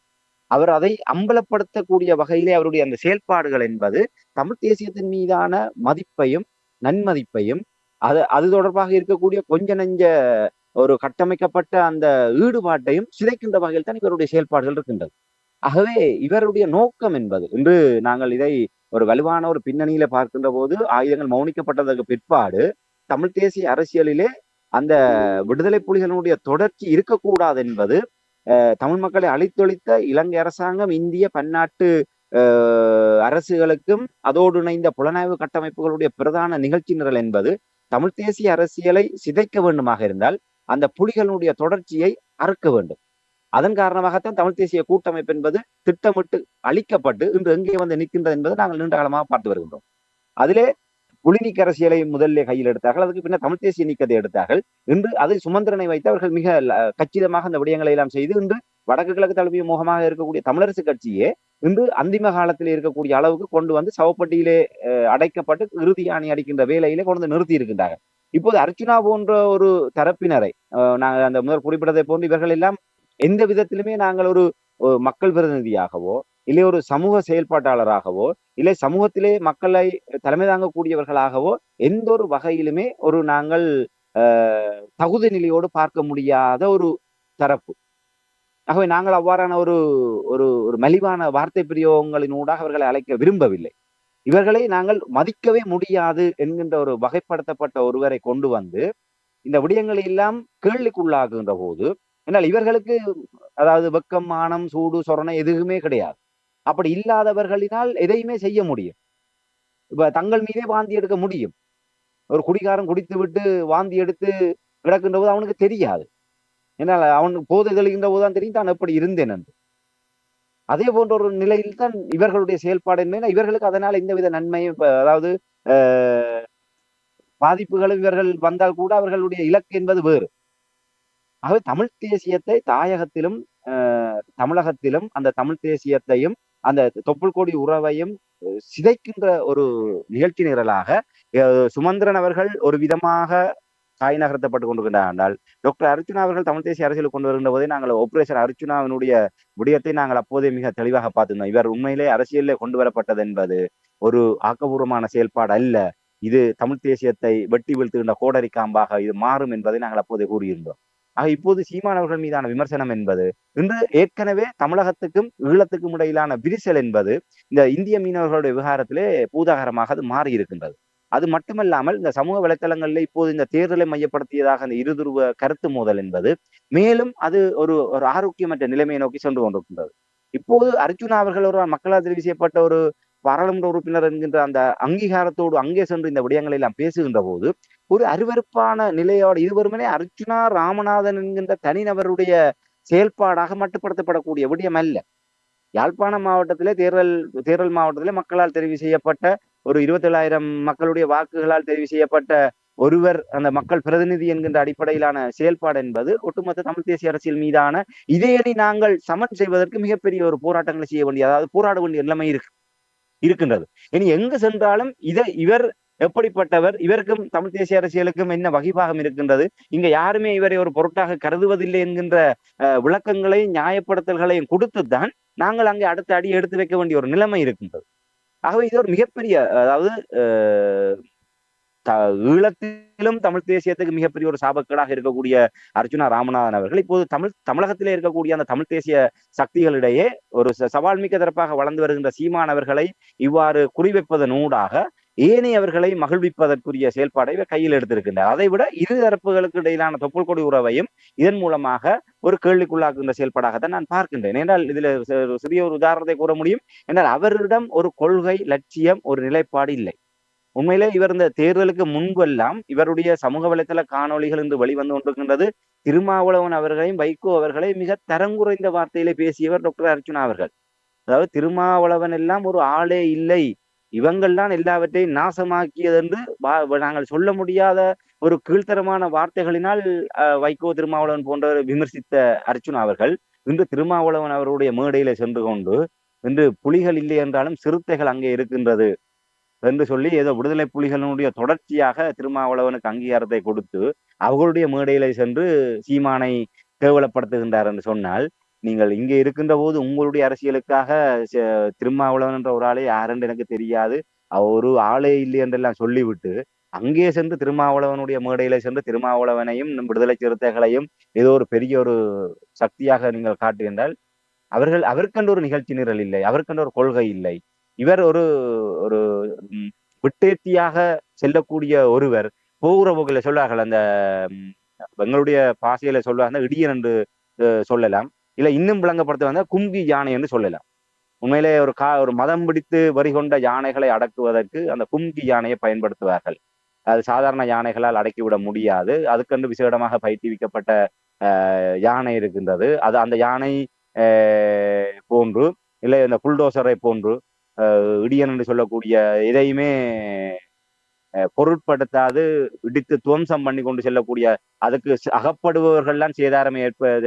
அவர் அதை அம்பலப்படுத்தக்கூடிய வகையிலே அவருடைய அந்த செயல்பாடுகள் என்பது தமிழ் தேசியத்தின் மீதான மதிப்பையும் நன்மதிப்பையும் அது தொடர்பாக இருக்கக்கூடிய கொஞ்ச நெஞ்ச ஒரு கட்டமைக்கப்பட்ட அந்த ஈடுபாட்டையும் சிதைக்கின்ற வகையில் தான் இவருடைய செயல்பாடுகள் இருக்கின்றது. ஆகவே இவருடைய நோக்கம் என்பது இன்று நாங்கள் இதை ஒரு வலுவான ஒரு பின்னணியில பார்க்கின்ற போது ஆயுதங்கள் மௌனிக்கப்பட்டதற்கு பிற்பாடு தமிழ் தேசிய அரசியலிலே அந்த விடுதலை புலிகளுடைய தொடர்ச்சி இருக்கக்கூடாது என்பது தமிழ் மக்களை அழித்தொழித்த இலங்கை அரசாங்கம், இந்திய பன்னாட்டு அரசுகளுக்கும் அதோடு இணைந்த புலனாய்வு கட்டமைப்புகளுடைய பிரதான நிகழ்ச்சி நிரல் என்பது தமிழ் தேசிய அரசியலை சிதைக்க வேண்டுமாக இருந்தால் அந்த புலிகளுடைய தொடர்ச்சியை அறுக்க வேண்டும். அதன் காரணமாகத்தான் தமிழ் தேசிய கூட்டமைப்பு என்பது திட்டமிட்டு அழிக்கப்பட்டு இன்று எங்கே வந்து நிற்கின்றது என்பதை நாங்கள் நீண்ட காலமாக பார்த்து வருகின்றோம். அதிலே புலிநீக்க அரசியலை முதலிலே கையில் எடுத்தார்கள், அதுக்கு பின்னர் தமிழ் தேசிய நீக்கத்தை எடுத்தார்கள். இன்று அதை சுமந்திரனை வைத்து அவர்கள் மிக கச்சிதமாக அந்த விடயங்களை எல்லாம் செய்து இன்று வடக்கு கிழக்கு தலைமை முகமாக இருக்கக்கூடிய தமிழரசு கட்சியே இன்று அந்திம காலத்தில் இருக்கக்கூடிய அளவுக்கு கொண்டு வந்து சவப்பட்டியிலே அடைக்கப்பட்டு இறுதி ஆணி அடிக்கின்ற வேலையிலே கொண்டு வந்து நிறுத்தி இருக்கின்றார்கள். இப்போது அர்ச்சுனா போன்ற ஒரு தரப்பினரை நாங்கள் அந்த முதல் குறிப்பிட்டதை போன்று இவர்கள் எல்லாம் எந்த விதத்திலுமே நாங்கள் ஒரு மக்கள் பிரதிநிதியாகவோ இல்லை ஒரு சமூக செயல்பாட்டாளராகவோ இல்லை சமூகத்திலே மக்களை தலைமை தாங்கக்கூடியவர்களாகவோ எந்த ஒரு வகையிலுமே ஒரு நாங்கள் தகுதி நிலையோடு பார்க்க முடியாத ஒரு தரப்பு. ஆகவே நாங்கள் அவ்வாறான ஒரு ஒரு ஒரு மலிவான வார்த்தை பிரயோகங்களின் ஊடாக அவர்களை அழைக்க விரும்பவில்லை. இவர்களை நாங்கள் மதிக்கவே முடியாது என்கின்ற ஒரு வகைப்படுத்தப்பட்ட ஒருவரை கொண்டு வந்து இந்த விடயங்களை எல்லாம் கேள்விக்குள்ளாகுகின்ற போது, என்னால் இவர்களுக்கு அதாவது வெக்கம், மானம், சூடு, சொரணை எதுவுமே கிடையாது. அப்படி இல்லாதவர்களினால் எதையுமே செய்ய முடியும். இப்ப தங்கள் மீதே வாந்தி எடுக்க முடியும். ஒரு குடிகாரன் குடித்துவிட்டு வாந்தி எடுத்து கிடக்கின்ற போது அவனுக்கு தெரியாது. ஏனால் அவனுக்கு போதை தெளிகின்ற போதுதான் தெரியும் தான் எப்படி இருந்தேன் என்று. அதே போன்ற ஒரு நிலையில் தான் இவர்களுடைய செயல்பாடு என்ன, இவர்களுக்கு அதனால எந்தவித நன்மையும் அதாவது அ பாதிப்புகளும் இவர்கள் வந்தால் கூட அவர்களுடைய இலக்கு என்பது வேறு. ஆகவே தமிழ் தேசியத்தை தாயகத்திலும் அ தமிழகத்திலும் அந்த தமிழ் தேசியத்தையும், அந்த தொப்புள் கொடி உறவையும் சிதைக்கின்ற ஒரு நிகழ்ச்சி நிரலாக அ சுமந்திரன் அவர்கள் ஒரு விதமாக காய் நகர்த்தப்பட்டுக் கொண்டிருக்கின்றார் என்றால், டாக்டர் அர்ச்சுனா அவர்கள் தமிழ் தேசிய அரசியலுக்கு கொண்டு வருகின்ற போதே நாங்கள் ஆபரேஷன் அர்ச்சுனாவினுடைய விடயத்தை நாங்கள் அப்போதே மிக தெளிவாக பார்த்திருந்தோம். இவர் உண்மையிலே அரசியலிலே கொண்டு வரப்பட்டது என்பது ஒரு ஆக்கபூர்வமான செயல்பாடு அல்ல. இது தமிழ் தேசியத்தை வெட்டி வீழ்த்துகின்ற கோடரி காம்பாக இது மாறும் என்பதை நாங்கள் அப்போதே கூறியிருந்தோம். ஆக இப்போது சீமான் அவர்கள் மீதான விமர்சனம் என்பது இன்று ஏற்கனவே தமிழகத்துக்கும் ஈழத்துக்கும் இடையிலான விரிசல் என்பது இந்த இந்திய மீனவர்களுடைய விவகாரத்திலே பூதாகரமாக அது மாறி இருக்கின்றது. அது மட்டுமல்லாமல் இந்த சமூக வலைத்தளங்களில் இப்போது இந்த தேர்தலை மையப்படுத்தியதாக அந்த இருதுருவ கருத்து மோதல் என்பது மேலும் அது ஒரு ஒரு ஆரோக்கியமற்ற நிலைமையை நோக்கி சென்று கொண்டிருக்கின்றது. இப்போது அர்ஜுனா அவர்கள் ஒரு மக்களால் தெரிவு செய்யப்பட்ட ஒரு பாராளுமன்ற உறுப்பினர் என்கின்ற அந்த அங்கீகாரத்தோடு அங்கே சென்று இந்த விடயங்களை எல்லாம் பேசுகின்ற போது ஒரு அருவருப்பான நிலையோடு இது வெறுமனே அர்ச்சுனா ராமநாதன் என்கின்ற தனிநபருடைய செயல்பாடாக மட்டுப்படுத்தப்படக்கூடிய விடயம் அல்ல. யாழ்ப்பாணம் மாவட்டத்திலே தேர்தல் மாவட்டத்திலே மக்களால் தெரிவு செய்யப்பட்ட ஒரு 27,000 மக்களுடைய வாக்குகளால் தெரிவு செய்யப்பட்ட ஒருவர் அந்த மக்கள் பிரதிநிதி என்கின்ற அடிப்படையிலான செயல்பாடு என்பது ஒட்டுமொத்த தமிழ் தேசிய அரசியல் மீதான இதையடி நாங்கள் சமன் செய்வதற்கு மிகப்பெரிய ஒரு போராட்டங்களை செய்ய வேண்டிய அதாவது போராட வேண்டிய நிலைமை இருக்கின்றது. இனி எங்கு சென்றாலும் இவர் எப்படிப்பட்டவர், இவருக்கும் தமிழ் தேசிய அரசியலுக்கும் என்ன வகிபாகம் இருக்கின்றது, இங்க யாருமே இவரை ஒரு பொருட்டாக கருதுவதில்லை என்கின்ற விளக்கங்களையும் நியாயப்படுத்தல்களையும் கொடுத்துத்தான் நாங்கள் அங்கே அடுத்த அடி எடுத்து வைக்க வேண்டிய ஒரு நிலைமை இருக்கின்றது. ஆகவே இது ஒரு மிகப்பெரிய அதாவது ஈழத்திலும் தமிழ் தேசியத்துக்கு மிகப்பெரிய ஒரு சாபக்கேடாக இருக்கக்கூடிய அர்ச்சுனா ராமநாதன் அவர்கள் இப்போது தமிழகத்திலே இருக்கக்கூடிய அந்த தமிழ் தேசிய சக்திகளிடையே ஒரு சவால் மிக்க தரப்பாக வளர்ந்து வருகின்ற சீமானவர்களை இவ்வாறு குறிவைப்பதன் ஊடாக ஏனையவர்களை மகிழ்விப்பதற்குரிய செயல்பாடை கையில் எடுத்திருக்கின்றார். அதை விட இரு தரப்புகளுக்கு இடையிலான தொப்புள் கொடி உறவையும் இதன் மூலமாக ஒரு கேள்விக்குள்ளாக்குகின்ற செயல்பாடாகத்தான் நான் பார்க்கின்றேன். என்றால் இதுல சிறிய ஒரு உதாரணத்தை கூற முடியும். என்றால் அவரிடம் ஒரு கொள்கை, லட்சியம், ஒரு நிலைப்பாடு இல்லை. உண்மையிலே இவர் இந்த தேர்தலுக்கு முன்பெல்லாம் இவருடைய சமூக வலைத்தள காணொளிகள் என்று வெளிவந்து கொண்டிருக்கின்றது. திருமாவளவன் அவர்களையும் வைகோ அவர்களை மிக தரங்குறைந்த வார்த்தையிலே பேசியவர் டாக்டர் அர்ச்சுனா அவர்கள். அதாவது திருமாவளவன் எல்லாம் ஒரு ஆளே இல்லை, இவங்கள்தான் எல்லாவற்றையும் நாசமாக்கியது என்று நாங்கள் சொல்ல முடியாத ஒரு கீழ்த்தரமான வார்த்தைகளினால் வைகோ திருமாவளவன் போன்றவர் விமர்சித்த அர்ச்சுனா அவர்கள் இன்று திருமாவளவன் அவருடைய மேடையில சென்று கொண்டு இன்று புலிகள் இல்லை என்றாலும் சிறுத்தைகள் அங்கே இருக்கின்றது என்று சொல்லி ஏதோ விடுதலை புலிகளினுடைய தொடர்ச்சியாக திருமாவளவனுக்கு அங்கீகாரத்தை கொடுத்து அவர்களுடைய மேடையில சென்று சீமானை கேவலப்படுத்துகின்றார் என்று சொன்னால், நீங்கள் இங்கே இருக்கின்ற போது உங்களுடைய அரசியலுக்காக திருமாவளவன் என்ற ஒரு ஆளே யாரென்று எனக்கு தெரியாது, ஒரு ஆளே இல்லை என்றெல்லாம் சொல்லிவிட்டு அங்கே சென்று திருமாவளவனுடைய மேடையில சென்று திருமாவளவனையும் விடுதலை சிறுத்தைகளையும் ஏதோ ஒரு பெரிய ஒரு சக்தியாக நீங்கள் காட்டுகின்றால் அவருக்கென்று ஒரு நிகழ்ச்சி நிரல் இல்லை, அவருக்கென்று ஒரு கொள்கை இல்லை. இவர் ஒரு ஒரு விட்டேத்தியாக செல்லக்கூடிய ஒருவர் போகிற போக்கில சொல்வார்கள். அந்த எங்களுடைய பாசையில சொல்வாங்க இடியன் என்று சொல்லலாம். இல்ல இன்னும் விளங்கப்படுத்த வந்த கும்கி யானை என்று சொல்லலாம். உண்மையிலே ஒரு மதம் பிடித்து வரி கொண்ட யானைகளை அடக்குவதற்கு அந்த கும்கி யானையை பயன்படுத்துவார்கள். அது சாதாரண யானைகளால் அடக்கிவிட முடியாது. அதுக்கென்று விசேடமாக பயிற்றுவிக்கப்பட்ட யானை இருக்கின்றது. அது அந்த யானை போன்று இல்லை இந்த புல்டோசரை போன்று இடியன் என்று சொல்லக்கூடிய எதையுமே பொருட்படுத்தாது இடித்து துவம்சம் பண்ணி கொண்டு செல்லக்கூடிய அதுக்கு அகப்படுபவர்கள்லாம் சேதாரம்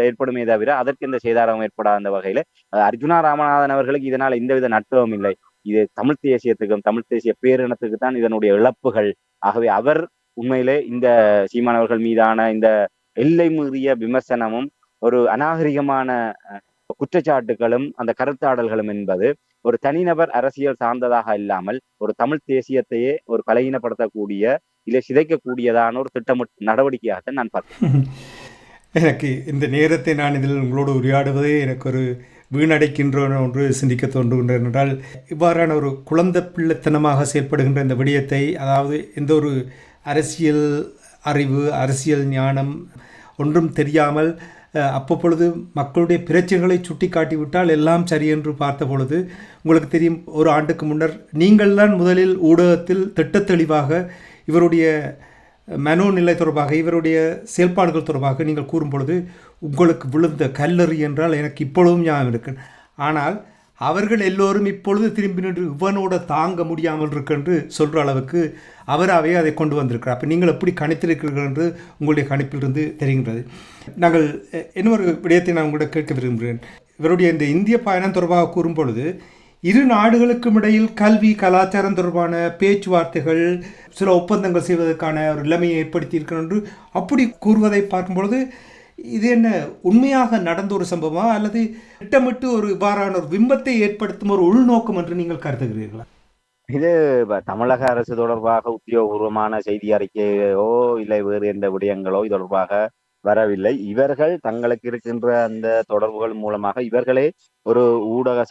ஏற்படுமே தவிர அதற்கு இந்த சேதாரம் ஏற்படாத அந்த வகையில அர்ஜுனா ராமநாதன் அவர்களுக்கு இதனால் எந்தவித நட்டமும் இல்லை. இது தமிழ் தேசியத்துக்கும் தமிழ் தேசிய பேரினத்துக்கு தான் இதனுடைய இழப்புகள். ஆகவே அவர் உண்மையிலே இந்த சீமானவர்கள் மீதான இந்த எல்லை மீறிய விமர்சனமும் ஒரு அநாகரிகமான குற்றச்சாட்டுகளும் அந்த கருத்தாடல்களும் என்பது ஒரு தனிநபர் அரசியல் சார்ந்ததாக இல்லாமல் ஒரு தமிழ் தேசியத்தையே ஒரு பலகீனப்படுத்தக்கூடிய இல்லை சிதைக்கக்கூடியதான ஒரு திட்டமிட்ட நடவடிக்கையாகத்தான் நான் பார்க்கிறேன். எனக்கு இந்த நேரத்தை நான் இதில் உங்களோடு உரையாடுவதே எனக்கு ஒரு வீணடைக்கின்ற ஒன்று சிந்திக்க தோன்றுகின்றது என்றால், இவ்வாறான ஒரு குழந்தை பிள்ளைத்தனமாக செயல்படுகின்ற இந்த விடயத்தை, அதாவது எந்த ஒரு அரசியல் அறிவு, அரசியல் ஞானம் ஒன்றும் தெரியாமல் அப்பப்பொழுது மக்களுடைய பிரச்சனைகளை சுட்டி காட்டிவிட்டால் எல்லாம் சரி என்று பார்த்த பொழுது, உங்களுக்கு தெரியும், ஒரு ஆண்டுக்கு முன்னர் நீங்கள் தான் முதலில் ஊடகத்தில் திட்டத்தெளிவாக இவருடைய மனோநிலை தொடர்பாக, இவருடைய செயல்பாடுகள் தொடர்பாக நீங்கள் கூறும் பொழுது உங்களுக்கு விழுந்த கல்லறி என்றால் எனக்கு இப்பொழுதும் ஞாபகம் இருக்கு. ஆனால் அவர்கள் எல்லோரும் இப்பொழுது திரும்பி நின்று இவனோட தாங்க முடியாமல் இருக்கென்று சொல்கிற அளவுக்கு அவராகவே அதை கொண்டு வந்திருக்கிறார். அப்போ நீங்கள் எப்படி கணித்திருக்கிறீர்கள் என்று உங்களுடைய கணிப்பிலிருந்து தெரிகின்றது. நாங்கள் இன்னொரு விடயத்தை நான் உங்களிடம் கேட்க விரும்புகிறேன். இவருடைய இந்த இந்திய பயணம் தொடர்பாக கூறும் பொழுது, இரு நாடுகளுக்கும் இடையில் கல்வி, கலாச்சாரம் தொடர்பான பேச்சுவார்த்தைகள், சில ஒப்பந்தங்கள் செய்வதற்கான ஒரு நிலைமையை ஏற்படுத்தியிருக்கிறது என்று அப்படி கூறுவதை பார்க்கும்பொழுது, இது என்ன உண்மையாக நடந்த ஒரு சம்பவமா அல்லது திட்டமிட்டு ஒரு இவ்வாறான ஒரு பிம்பத்தை ஏற்படுத்தும் ஒரு உள்நோக்கம் என்று நீங்கள் கருதுகிறீர்களா? இது தமிழக அரசு தொடர்பாக உத்தியோகபூர்வமான செய்தி அறிக்கையோ இல்லை வேறு எந்த விடயங்களோ இது தொடர்பாக வரவில்லை. இவர்கள் தங்களுக்கு இருக்கின்ற அந்த தொடர்புகள் மூலமாக இவர்களே ஒரு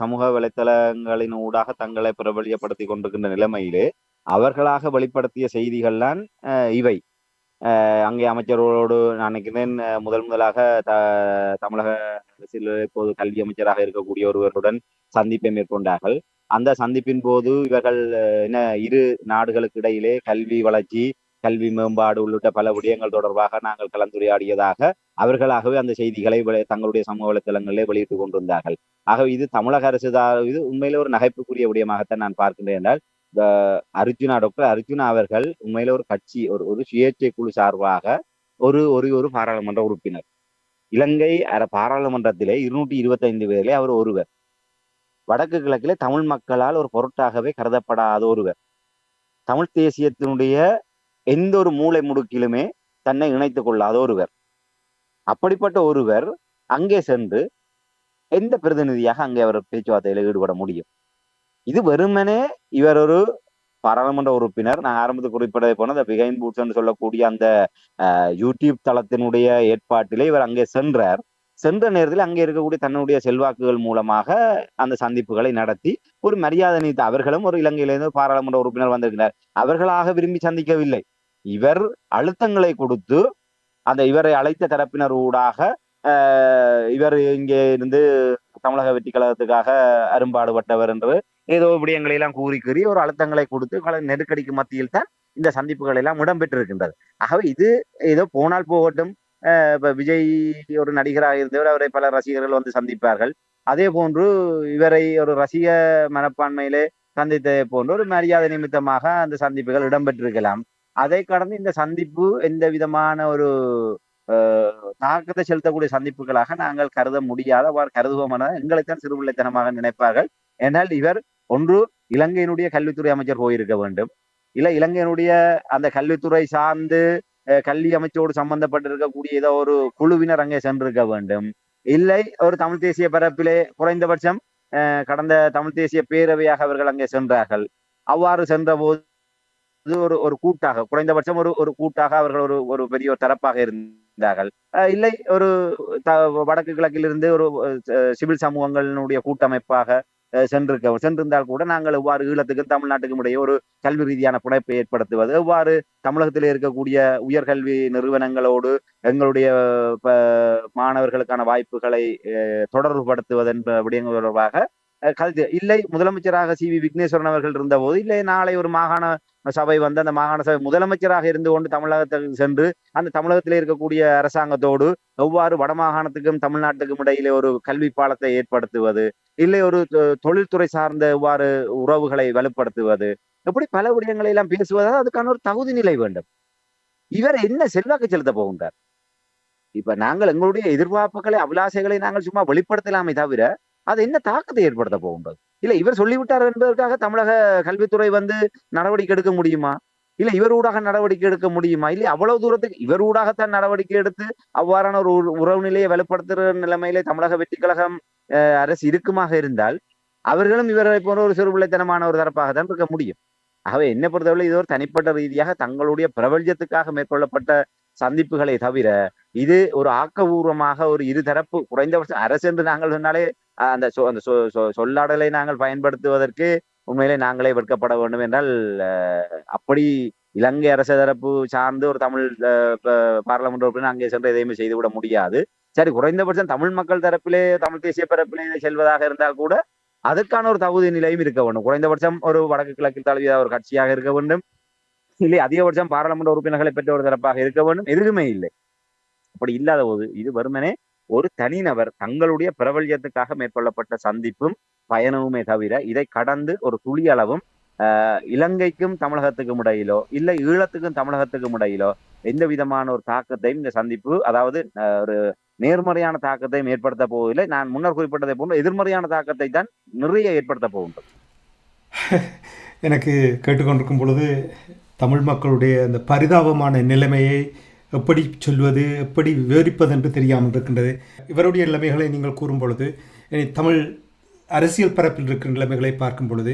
சமூக வலைத்தளங்களின் ஊடாக தங்களை பிரபலியப்படுத்தி கொண்டிருக்கின்ற நிலைமையிலே அவர்களாக வெளிப்படுத்திய செய்திகள்தான் இவை. அங்கே அமைச்சர்களோடு நான் நினைக்கிறேன் முதலாக தமிழக அரசில் இப்போது கல்வி அமைச்சராக இருக்கக்கூடிய ஒருவருடன் சந்திப்பை மேற்கொண்டார்கள். அந்த சந்திப்பின் போது இவர்கள் இரு நாடுகளுக்கு இடையிலே கல்வி வளர்ச்சி, கல்வி மேம்பாடு உள்ளிட்ட பல விடயங்கள் தொடர்பாக நாங்கள் கலந்துரையாடியதாக அவர்களாகவே அந்த செய்திகளை தங்களுடைய சமூக வலைத்தளங்களிலே வெளியிட்டுக் கொண்டிருந்தார்கள். ஆகவே இது தமிழக அரசு இது உண்மையிலே ஒரு நகைப்புக்குரிய விடயமாகத்தான் நான் பார்க்கின்றேன். என்றால் டாக்டர் அர்ஜுனா அவர்கள் உண்மையில ஒரு கட்சி, ஒரு சுயேட்சை குழு சார்பாக ஒரு பாராளுமன்ற உறுப்பினர். இலங்கை பாராளுமன்றத்திலே 225 பேரிலே அவர் ஒருவர். வடக்கு கிழக்கிலே தமிழ் மக்களால் ஒரு பொருட்டாகவே கருதப்படாத ஒருவர். தமிழ் தேசியத்தினுடைய எந்த ஒரு மூளை முடுக்கிலுமே தன்னை இணைத்துக் கொள்ளாத ஒருவர். அப்படிப்பட்ட ஒருவர் அங்கே சென்று எந்த பிரதிநிதியாக அங்கே அவர் பேச்சுவார்த்தையில ஈடுபட முடியும்? இது வெறுமனே இவர் ஒரு பாராளுமன்ற உறுப்பினர். நான் ஆரம்பத்தில் குறிப்பிடவே போன அந்த பிகைன் பூட்ஸ் என்று சொல்லக்கூடிய அந்த யூடியூப் தளத்தினுடைய ஏற்பாட்டிலே இவர் அங்கே சென்றார். சென்ற நேரத்தில் அங்கே இருக்கக்கூடிய தன்னுடைய செல்வாக்குகள் மூலமாக அந்த சந்திப்புகளை நடத்தி ஒரு மரியாதை நீத்த அவர்களும் ஒரு இலங்கையிலிருந்து பாராளுமன்ற உறுப்பினர் வந்திருக்கிறார். அவர்களாக விரும்பி சந்திக்கவில்லை. இவர் அழுத்தங்களை கொடுத்து அந்த இவரை அழைத்த தரப்பினர் ஊடாக இவர் இங்கே இருந்து தமிழக வெற்றி கழகத்துக்காக அரும்பாடுபட்டவர் என்று ஏதோ விடயங்களை எல்லாம் கூறி ஒரு அழுத்தங்களை கொடுத்து நெருக்கடிக்கு மத்தியில் தான் இந்த சந்திப்புகள் எல்லாம் இடம்பெற்றிருக்கின்றது. ஆகவே இது ஏதோ போனால் போகட்டும். இப்ப விஜய் ஒரு நடிகராக இருந்தவர், அவரை பல ரசிகர்கள் வந்து சந்திப்பார்கள். அதே போன்று இவரை ஒரு ரசிக மனப்பான்மையிலே சந்தித்ததை போன்று ஒரு மரியாதை நிமித்தமாக அந்த சந்திப்புகள் இடம்பெற்றிருக்கலாம். அதை கடந்து இந்த சந்திப்பு எந்த விதமான ஒரு தாக்கத்தை செலுத்தக்கூடிய சந்திப்புகளாக நாங்கள் கருத முடியாத, கருதுவோம் எங்களைத்தான் சிறுபிள்ளைத்தனமாக நினைப்பார்கள். ஏனால் இவர் ஒன்று இலங்கையினுடைய கல்வித்துறை அமைச்சர் போயிருக்க வேண்டும், இல்லை இலங்கையினுடைய அந்த கல்வித்துறை சார்ந்து கல்வி அமைச்சோடு சம்பந்தப்பட்டிருக்கக்கூடிய ஏதோ ஒரு குழுவினர் அங்கே சென்றிருக்க வேண்டும், இல்லை ஒரு தமிழ் தேசிய பரப்பிலே குறைந்தபட்சம் கடந்த தமிழ் தேசிய பேரவையாக அவர்கள் அங்கே சென்றார்கள். அவ்வாறு சென்ற போது ஒரு கூட்டாக, குறைந்தபட்சம் ஒரு கூட்டாக அவர்கள் ஒரு பெரிய ஒரு தரப்பாக இருந்தார்கள். இல்லை ஒரு வடக்கு கிழக்கிலிருந்து ஒரு சிவில் சமூகங்களினுடைய கூட்டமைப்பாக சென்றிருந்தால் கூட நாங்கள் எவ்வாறு ஈழத்துக்கும் தமிழ்நாட்டுக்கும் இடையே ஒரு கல்வி ரீதியான பிணைப்பை ஏற்படுத்துவது, எவ்வாறு தமிழகத்தில் இருக்கக்கூடிய உயர்கல்வி நிறுவனங்களோடு எங்களுடைய மாணவர்களுக்கான வாய்ப்புகளை தொடர்புபடுத்துவது என்ற விடயங்கள் தொடர்பாக கருத்து இல்லை. முதலமைச்சராக சி வி விக்னேஸ்வரன் அவர்கள் இருந்த போது, இல்லை நாளை ஒரு மாகாண சபை வந்து அந்த மாகாண சபை முதலமைச்சராக இருந்து கொண்டு தமிழகத்தில் சென்று அந்த தமிழகத்திலே இருக்கக்கூடிய அரசாங்கத்தோடு எவ்வாறு வடமாகாணத்துக்கும் தமிழ்நாட்டுக்கும் இடையிலே ஒரு கல்வி பாலத்தை ஏற்படுத்துவது, இல்லை ஒரு தொழில்துறை சார்ந்த எவ்வாறு உறவுகளை வலுப்படுத்துவது, எப்படி பல விடயங்களை எல்லாம் பேசுவதால் அதுக்கான ஒரு தகுதி நிலை வேண்டும். இவர் என்ன செல்வாக்கு செலுத்த போகின்றார்? இப்ப நாங்கள் எங்களுடைய எதிர்பார்ப்புகளை, அபிலாசைகளை நாங்கள் சும்மா வெளிப்படுத்தலாமே தவிர அது என்ன தாக்கத்தை ஏற்படுத்த போகின்றது? இல்ல இவர் சொல்லிவிட்டார் என்பதற்காக தமிழக கல்வித்துறை வந்து நடவடிக்கை எடுக்க முடியுமா? இல்ல இவர் ஊடாக நடவடிக்கை எடுக்க முடியுமா? இல்லை அவ்வளவு தூரத்துக்கு இவர் ஊடாகத்தான் நடவடிக்கை எடுத்து அவ்வாறான ஒரு உறவு நிலையை வலுப்படுத்துகிற நிலைமையிலே தமிழக வெற்றி கழகம் அரசு இருக்குமாக இருந்தால் அவர்களும் இவரை போன்ற ஒரு சிறுபிள்ளைத்தனமான ஒரு தரப்பாக தான் இருக்க முடியும். ஆகவே என்னை பொறுத்தவரை இது ஒரு தனிப்பட்ட ரீதியாக தங்களுடைய பிரபல்யத்துக்காக மேற்கொள்ளப்பட்ட சந்திப்புகளை தவிர இது ஒரு ஆக்கபூர்வமாக ஒரு இருதரப்பு குறைந்தபட்சம் அரசு என்று நாங்கள் சொன்னாலே அந்த சொல்லாடலை நாங்கள் பயன்படுத்துவதற்கு உண்மையிலே நாங்களே வெட்கப்பட வேண்டும் என்றால் அப்படி இலங்கை அரச தரப்பு சார்ந்து ஒரு தமிழ் பாராளுமன்ற உறுப்பினர் அங்கே சென்று எதையுமே செய்துவிட முடியாது. சரி, குறைந்தபட்சம் தமிழ் மக்கள் தரப்பிலே தமிழ் தேசிய பரப்பிலே செல்வதாக இருந்தால் கூட அதற்கான ஒரு தகுதி நிலையும் இருக்க வேண்டும். குறைந்தபட்சம் ஒரு வடக்கு கிழக்கு தழுவிய ஒரு கட்சியாக இருக்க வேண்டும், இல்லை அதிகபட்சம் பாராளுமன்ற உறுப்பினர்களை பெற்ற ஒரு தரப்பாக இருக்க வேண்டும். எதுவுமே இல்லை. அப்படி இல்லாத போது இது வெறுமனே ஒரு தனிநபர் தங்களுடைய பிரபல்யத்துக்காக மேற்கொள்ளப்பட்ட சந்திப்பும் பயணமுமே தவிர இதை கடந்து ஒரு துளி அளவும் இலங்கைக்கும் தமிழகத்துக்கும் இடையிலோ இல்லை ஈழத்துக்கும் தமிழகத்துக்கும் இடையிலோ எந்த விதமான ஒரு தாக்கத்தையும் இந்த சந்திப்பு, அதாவது ஒரு நேர்மறையான தாக்கத்தையும் ஏற்படுத்த போவதில்லை. நான் முன்னர் குறிப்பிட்டதை போன்ற எதிர்மறையான தாக்கத்தை தான் நிறைய ஏற்படுத்த போகின்றது. எனக்கு கேட்டுக்கொண்டிருக்கும் பொழுது தமிழ் மக்களுடைய அந்த பரிதாபமான நிலைமையை எப்படி சொல்வது, எப்படி விவரிப்பது என்று தெரியாமல் இருக்கின்றது. இவருடைய நிலைமைகளை நீங்கள் கூறும் பொழுது, தமிழ் அரசியல் பரப்பில் இருக்கிற நிலைமைகளை பார்க்கும் பொழுது,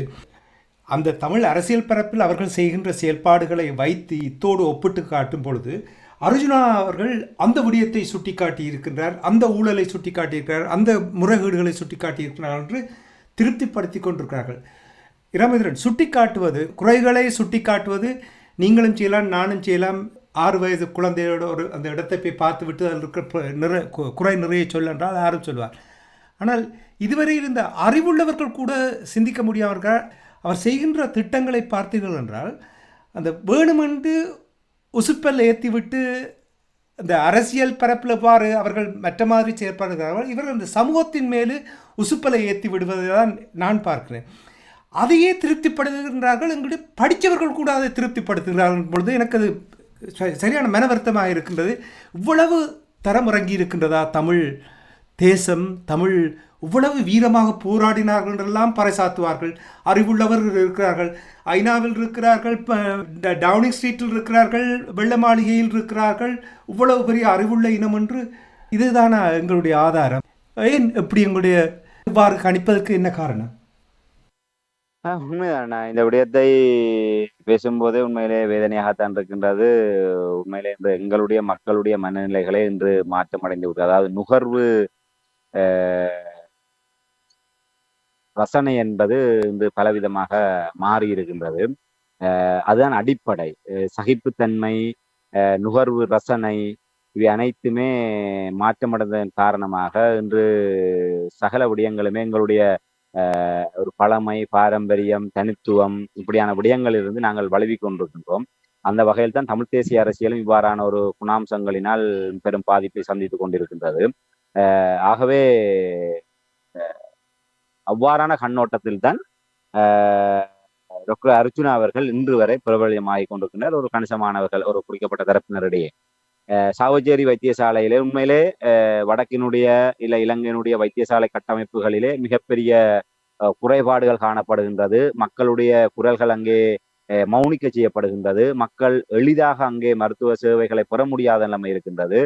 அந்த தமிழ் அரசியல் பரப்பில் அவர்கள் செய்கின்ற செயல்பாடுகளை வைத்து இத்தோடு ஒப்பிட்டு காட்டும் பொழுது அர்ஜுனா அவர்கள் அந்த விடயத்தை சுட்டி காட்டியிருக்கின்றார், அந்த ஊழலை சுட்டி காட்டியிருக்கிறார், அந்த முறைகேடுகளை சுட்டி காட்டியிருக்கிறார் என்று திருப்திப்படுத்தி கொண்டிருக்கிறார்கள். இராமேந்திரன், சுட்டி காட்டுவது, குறைகளை சுட்டி காட்டுவது நீங்களும் செய்யலாம், நானும் செய்யலாம். 6 வயது குழந்தையோட ஒரு அந்த இடத்தை போய் பார்த்து விட்டு அதில் இருக்கிற குறை நிறைய சொல்ல என்றால் யாரும் சொல்வார். ஆனால் இதுவரை இருந்த அறிவுள்ளவர்கள் கூட சிந்திக்க முடியாதவர்கள் அவர் செய்கின்ற திட்டங்களை பார்த்தீர்கள் என்றால் அந்த வேணுமென்று உசுப்பல் ஏற்றி விட்டு அந்த அரசியல் பரப்பில் பாரு அவர்கள் மற்ற மாதிரி செயற்பாடுகிறார்கள். இவர்கள் அந்த சமூகத்தின் மேலே உசுப்பலை ஏற்றி விடுவதை தான் நான் பார்க்கிறேன். அதையே திருப்திப்படுத்துகின்றார்கள். எங்களுடைய படித்தவர்கள் கூட அதை திருப்திப்படுத்துகிறார்கள் பொழுது எனக்கு அது சரியான மன வருத்தமாக இருக்கின்றது. இவ்வளவு தரமிறங்கி இருக்கின்றதா தமிழ் தேசம்? தமிழ் இவ்வளவு வீரமாக போராடினார்கள் என்றெல்லாம் பறைசாத்துவார்கள். அறிவுள்ளவர்கள் இருக்கிறார்கள், ஐநாவில் இருக்கிறார்கள், டவுனிங் ஸ்ட்ரீட்டில் இருக்கிறார்கள், வெள்ள மாளிகையில் இருக்கிறார்கள். இவ்வளவு பெரிய அறிவுள்ள இனம் என்று இதுதானா எங்களுடைய ஆதாரம்? ஏன் எப்படி எங்களுடைய இவ்வாறு கணிப்பதற்கு என்ன காரணம்? உண்மைதான். நான் இந்த விடயத்தை பேசும்போதே உண்மையிலே வேதனையாகத்தான் இருக்கின்றது. உண்மையிலே இந்த எங்களுடைய மக்களுடைய மனநிலைகளே இன்று மாற்றம் அடைந்து விட்டது. அதாவது நுகர்வு ரசனை என்பது இன்று பலவிதமாக மாறி இருக்கின்றது. அதுதான் அடிப்படை. சகிப்புத்தன்மை, நுகர்வு ரசனை, இவை அனைத்துமே மாற்றமடைந்ததன் காரணமாக இன்று சகல விடயங்களுமே எங்களுடைய ஒரு பழமை, பாரம்பரியம், தனித்துவம் இப்படியான விடயங்களிலிருந்து நாங்கள் வழுவி கொண்டிருக்கின்றோம். அந்த வகையில் தான் தமிழ் தேசிய அரசியலும் இவ்வாறான ஒரு குணாம்சங்களினால் பெரும் பாதிப்பை சந்தித்துக் கொண்டிருக்கின்றது. ஆகவே அவ்வாறான கண்ணோட்டத்தில் தான் டாக்டர் அர்ஜுனா அவர்கள் இன்று வரை பிரபலியமாகிக் கொண்டிருக்கின்றனர் ஒரு கணிசமானவர்கள் ஒரு குறிக்கப்பட்ட தரப்பினரிடையே. சாவச்சேரி வைத்தியசாலையிலே உண்மையிலே வடக்கினுடைய இல்லை இலங்கையினுடைய வைத்தியசாலை கட்டமைப்புகளிலே மிகப்பெரிய குறைபாடுகள் காணப்படுகின்றது. மக்களுடைய குரல்கள் அங்கே மௌனிக்க செய்யப்படுகின்றது. மக்கள் எளிதாக அங்கே மருத்துவ சேவைகளை பெற முடியாத நிலைமை இருக்கின்றது.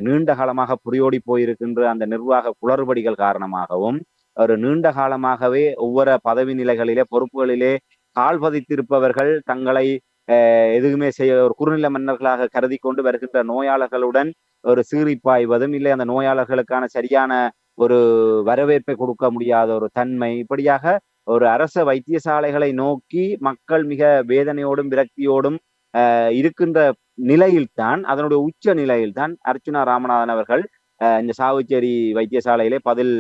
நீண்ட காலமாக புரியோடி போயிருக்கின்ற அந்த நிர்வாக குளறுபடிகள் காரணமாகவும் ஒரு நீண்ட காலமாகவே ஒவ்வொரு பதவி நிலைகளிலே பொறுப்புகளிலே கால் பதித்திருப்பவர்கள் தங்களை எதுவுமே செய்ய ஒரு குறுநில மன்னர்களாக கருதி கொண்டு வருகின்ற நோயாளர்களுடன் ஒரு சீறிப்பாய்வதும் இல்லை அந்த நோயாளர்களுக்கான சரியான ஒரு வரவேற்பை கொடுக்க முடியாத ஒரு தன்மை, இப்படியாக ஒரு அரச வைத்தியசாலைகளை நோக்கி மக்கள் மிக வேதனையோடும் விரக்தியோடும் இருக்கின்ற நிலையில்தான், அதனுடைய உச்ச நிலையில்தான் அர்ச்சுனா ராமநாதன் அவர்கள் இந்த சாவச்சேரி வைத்தியசாலையிலே பதில்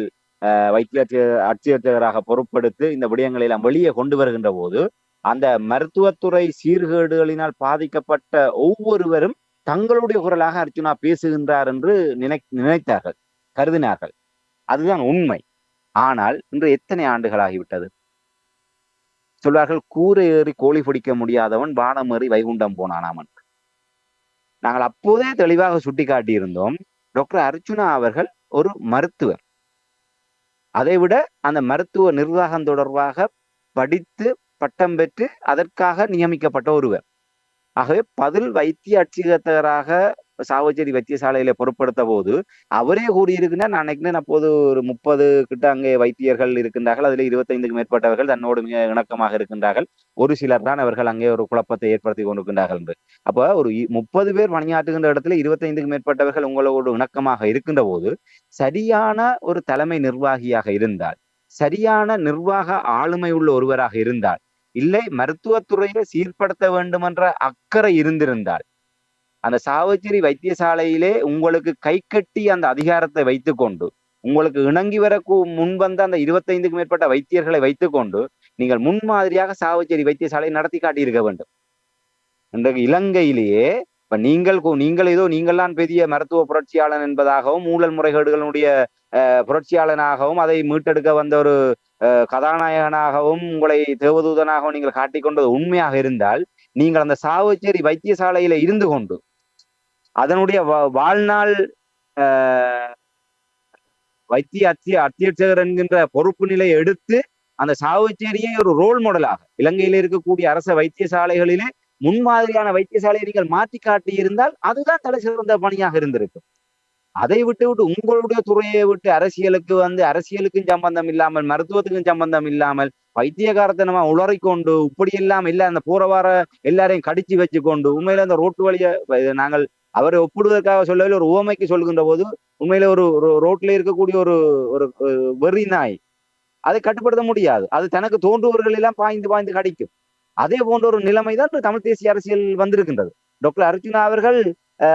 வைத்திய அட்சியராக பொறுப்பெடுத்து இந்த விடயங்களை எல்லாம் வெளியே கொண்டு வருகின்ற போது அந்த மருத்துவத்துறை சீர்கேடுகளினால் பாதிக்கப்பட்ட ஒவ்வொருவரும் தங்களுடைய குரலாக அர்ச்சுனா பேசுகின்றார் என்று நினைத்தார்கள், கருதினார்கள். அதுதான் உண்மை. ஆனால் இன்று எத்தனை ஆண்டுகள் ஆகிவிட்டது? சொல்வார்கள், கூரை ஏறி கோழி பிடிக்க முடியாதவன் வானம் ஏறி வைகுண்டம் போனானாமன். நாங்கள் அப்போதே தெளிவாக சுட்டி காட்டியிருந்தோம், டாக்டர் அர்ச்சுனா அவர்கள் ஒரு மருத்துவர். அதைவிட அந்த மருத்துவ நிர்வாகம் தொடர்பாக படித்து பட்டம் பெற்று அதற்காக நியமிக்கப்பட்ட ஒருவர். ஆகவே பதில் வைத்திய அட்சியராக சாவச்சேரி வைத்தியசாலையில பொறுப்படுத்த போது அவரே கூறியிருக்கிறார். நான் நினைக்கிறேன் அப்போது ஒரு 30 கிட்ட அங்கே வைத்தியர்கள் இருக்கின்றார்கள். அதில் 25க்கு மேற்பட்டவர்கள் தன்னோடு மிக இணக்கமாக இருக்கின்றார்கள். ஒரு சிலர் தான் அவர்கள் அங்கே ஒரு குழப்பத்தை ஏற்படுத்தி கொண்டிருக்கின்றார்கள் என்று. அப்ப ஒரு 30 பேர் பணியாற்றுகின்ற இடத்துல 25க்கு மேற்பட்டவர்கள் உங்களோடு இணக்கமாக இருக்கின்ற போது சரியான ஒரு தலைமை நிர்வாகியாக இருந்தால், சரியான நிர்வாக ஆளுமை உள்ள ஒருவராக இருந்தால், இல்லை மருத்துவத்துறையை சீர்படுத்த வேண்டும் என்ற அக்கறை இருந்திருந்தால், அந்த சாவச்சேரி வைத்தியசாலையிலே உங்களுக்கு கை கட்டி அந்த அதிகாரத்தை வைத்துக்கொண்டு உங்களுக்கு இணங்கி வர முன்வந்த அந்த 25க்கு மேற்பட்ட வைத்தியர்களை வைத்துக்கொண்டு நீங்கள் முன்மாதிரியாக சாவச்சேரி வைத்தியசாலை நடத்தி காட்டியிருக்க வேண்டும். இன்றைக்கு இலங்கையிலேயே இப்ப நீங்கள் ஏதோ நீங்கள்தான் பெரிய மருத்துவ புரட்சியாளன் என்பதாகவும் ஊழல் முறைகேடுகளுடைய புரட்சியாளனாகவும் அதை மீட்டெடுக்க வந்த ஒரு கதாநாயகனாகவும் உங்களை தேவதூதனாகவும் நீங்கள் காட்டிக்கொண்டது உண்மையாக இருந்தால் நீங்கள் அந்த சாவச்சேரி வைத்தியசாலையில இருந்து கொண்டு அதனுடைய வாழ்நாள் வைத்திய அத்தியட்சகர் என்கின்ற பொறுப்பு நிலையை எடுத்து அந்த சாவச்சேரியை ஒரு ரோல் மாடலாக இலங்கையில இருக்கக்கூடிய அரச வைத்தியசாலைகளிலே முன்மாதிரியான வைத்தியசாலையை நீங்கள் மாற்றி காட்டி இருந்தால் அதுதான் தலை சிறந்த பணியாக இருந்திருக்கும். அதை விட்டு உங்களுடைய துறையை விட்டு அரசியலுக்கு அரசியலுக்கும் சம்பந்தம் இல்லாமல் மருத்துவத்துக்கும் சம்பந்தம் இல்லாமல் பைத்தியகாரத்தனமா உளறிக்கொண்டு இப்படியெல்லாம் இல்ல அந்த போற வார எல்லாரையும் கடிச்சு வச்சுக்கொண்டு உண்மையில அந்த ரோட்டு வழிய நாங்கள் அவரை ஒப்பிடுவதற்காக சொல்லவே ஒரு உவமைக்கு சொல்கின்ற போது உண்மையில ஒரு ரோட்ல இருக்கக்கூடிய ஒரு ஒரு வெறி நாய் அதை கட்டுப்படுத்த முடியாது. அது தனக்கு தோன்றுவர்கள் எல்லாம் பாய்ந்து பாய்ந்து கடிக்கும். அதே போன்ற ஒரு நிலைமை தான் தமிழ் தேசிய அரசியல் வந்திருக்கின்றது. டாக்டர் அர்ஜுனா அவர்கள்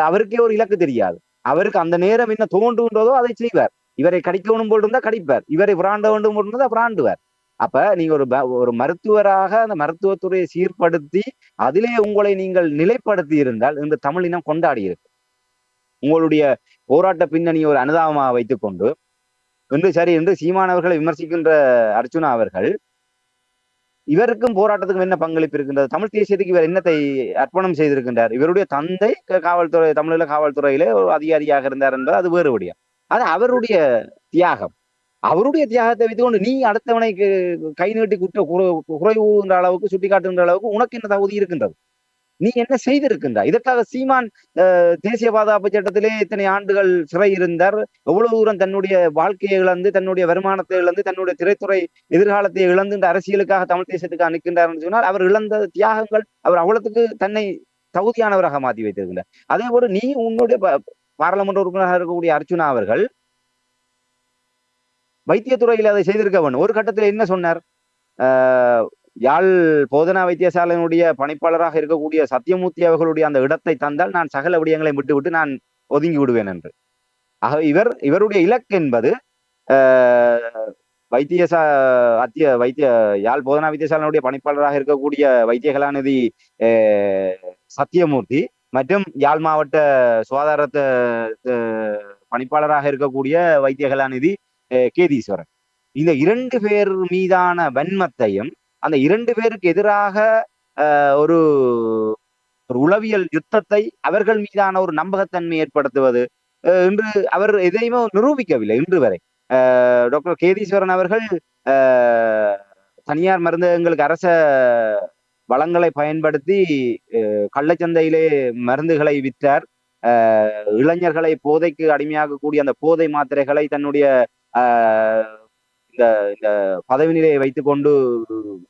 அவருக்கே ஒரு இலக்கு தெரியாது. அவருக்கு அந்த நேரம் என்ன தோன்றுகின்றதோ அதை செய்வார். இவரை கடிக்க வேண்டும் போல் இருந்தா கடிப்பார், இவரை பிராண்ட வேண்டும் போல் இருந்தா பிராண்டுவார். அப்ப நீங்க ஒரு மருத்துவராக அந்த மருத்துவத்துறையை சீர்படுத்தி அதிலே உங்களை நீங்கள் நிலைப்படுத்தி இருந்தால் இந்த தமிழ் இனம் கொண்டாடி இருக்கு. உங்களுடைய போராட்ட பின்னணி ஒரு அனுதாபமாக வைத்துக் கொண்டு என்று சீமானவர்களை விமர்சிக்கின்ற அர்ஜுனா அவர்கள் இவருக்கும் போராட்டத்துக்கும் என்ன பங்களிப்பு இருக்கின்றது? தமிழ் தேசியத்துக்கு இவர் என்னத்தை அர்ப்பணம் செய்திருக்கின்றார்? இவருடைய தந்தை காவல்துறை தமிழீழ காவல்துறையிலே ஒரு அதிகாரியாக இருந்தார் என்பது அது வேறு விடயம். அது அவருடைய தியாகம். அவருடைய தியாகத்தை வைத்துக்கொண்டு நீ அடுத்தவனை கை நீட்டி குறைவுன்ற அளவுக்கு சுட்டி காட்டுகின்ற அளவுக்கு உனக்கு என்ன தகுதி இருக்கின்றது? நீ என்ன செய்திருக்கின்றாய்? இதற்காக சீமான் தேசிய பாதுகாப்பு சட்டத்திலே இத்தனை ஆண்டுகள் சிறை இருந்தார். எவ்வளவு தூரம் தன்னுடைய வாழ்க்கையை இழந்து தன்னுடைய வருமானத்தை இழந்து தன்னுடைய திரைத்துறை எதிர்காலத்தை இழந்து இந்த அரசியலுக்காக தமிழ் தேசத்துக்காக நிற்கின்றார் என்று சொன்னால் அவர் இழந்த தியாகங்கள் அவர் அவ்வளவுக்கு தன்னை தகுதியானவராக மாற்றி வைத்திருக்கின்றார். அதே போல நீ உன்னுடைய பாராளுமன்ற உறுப்பினராக இருக்கக்கூடிய அர்ச்சுனா அவர்கள் வைத்தியத்துறையில் அதை செய்திருக்க வேண்டும். ஒரு கட்டத்தில் என்ன சொன்னார்? யாழ் போதனா வைத்தியசாலையினுடைய பணிப்பாளராக இருக்கக்கூடிய சத்தியமூர்த்தி அவர்களுடைய அந்த இடத்தை தந்தால் நான் சகல விடயங்களை விட்டு நான் ஒதுங்கி விடுவேன் என்று. ஆக இவருடைய இலக்கு என்பது யாழ் போதனா வைத்தியசாலையினுடைய பணிப்பாளராக இருக்கக்கூடிய வைத்திய கலாநிதி சத்தியமூர்த்தி மற்றும் யாழ் மாவட்ட சுகாதாரத்தை பணிப்பாளராக இருக்கக்கூடிய வைத்திய கலாநிதி கேதீஸ்வரன், இந்த 2 பேர் மீதான வன்மத்தையும் அந்த 2 பேருக்கு எதிராக ஒரு உளவியல் யுத்தத்தை அவர்கள் மீதான ஒரு நம்பகத்தன்மை ஏற்படுத்துவது இன்று அவர் எதையுமே நிரூபிக்கவில்லை இன்று வரை. டாக்டர் கேதீஸ்வரன் அவர்கள் தனியார் மருந்தகங்களுக்கு அரச வளங்களை பயன்படுத்தி கள்ளச்சந்தையிலே மருந்துகளை விற்றார். இளைஞர்களை போதைக்கு அடிமையாகக்கூடிய அந்த போதை மாத்திரைகளை தன்னுடைய இந்த பதவி நிலையை வைத்துக் கொண்டு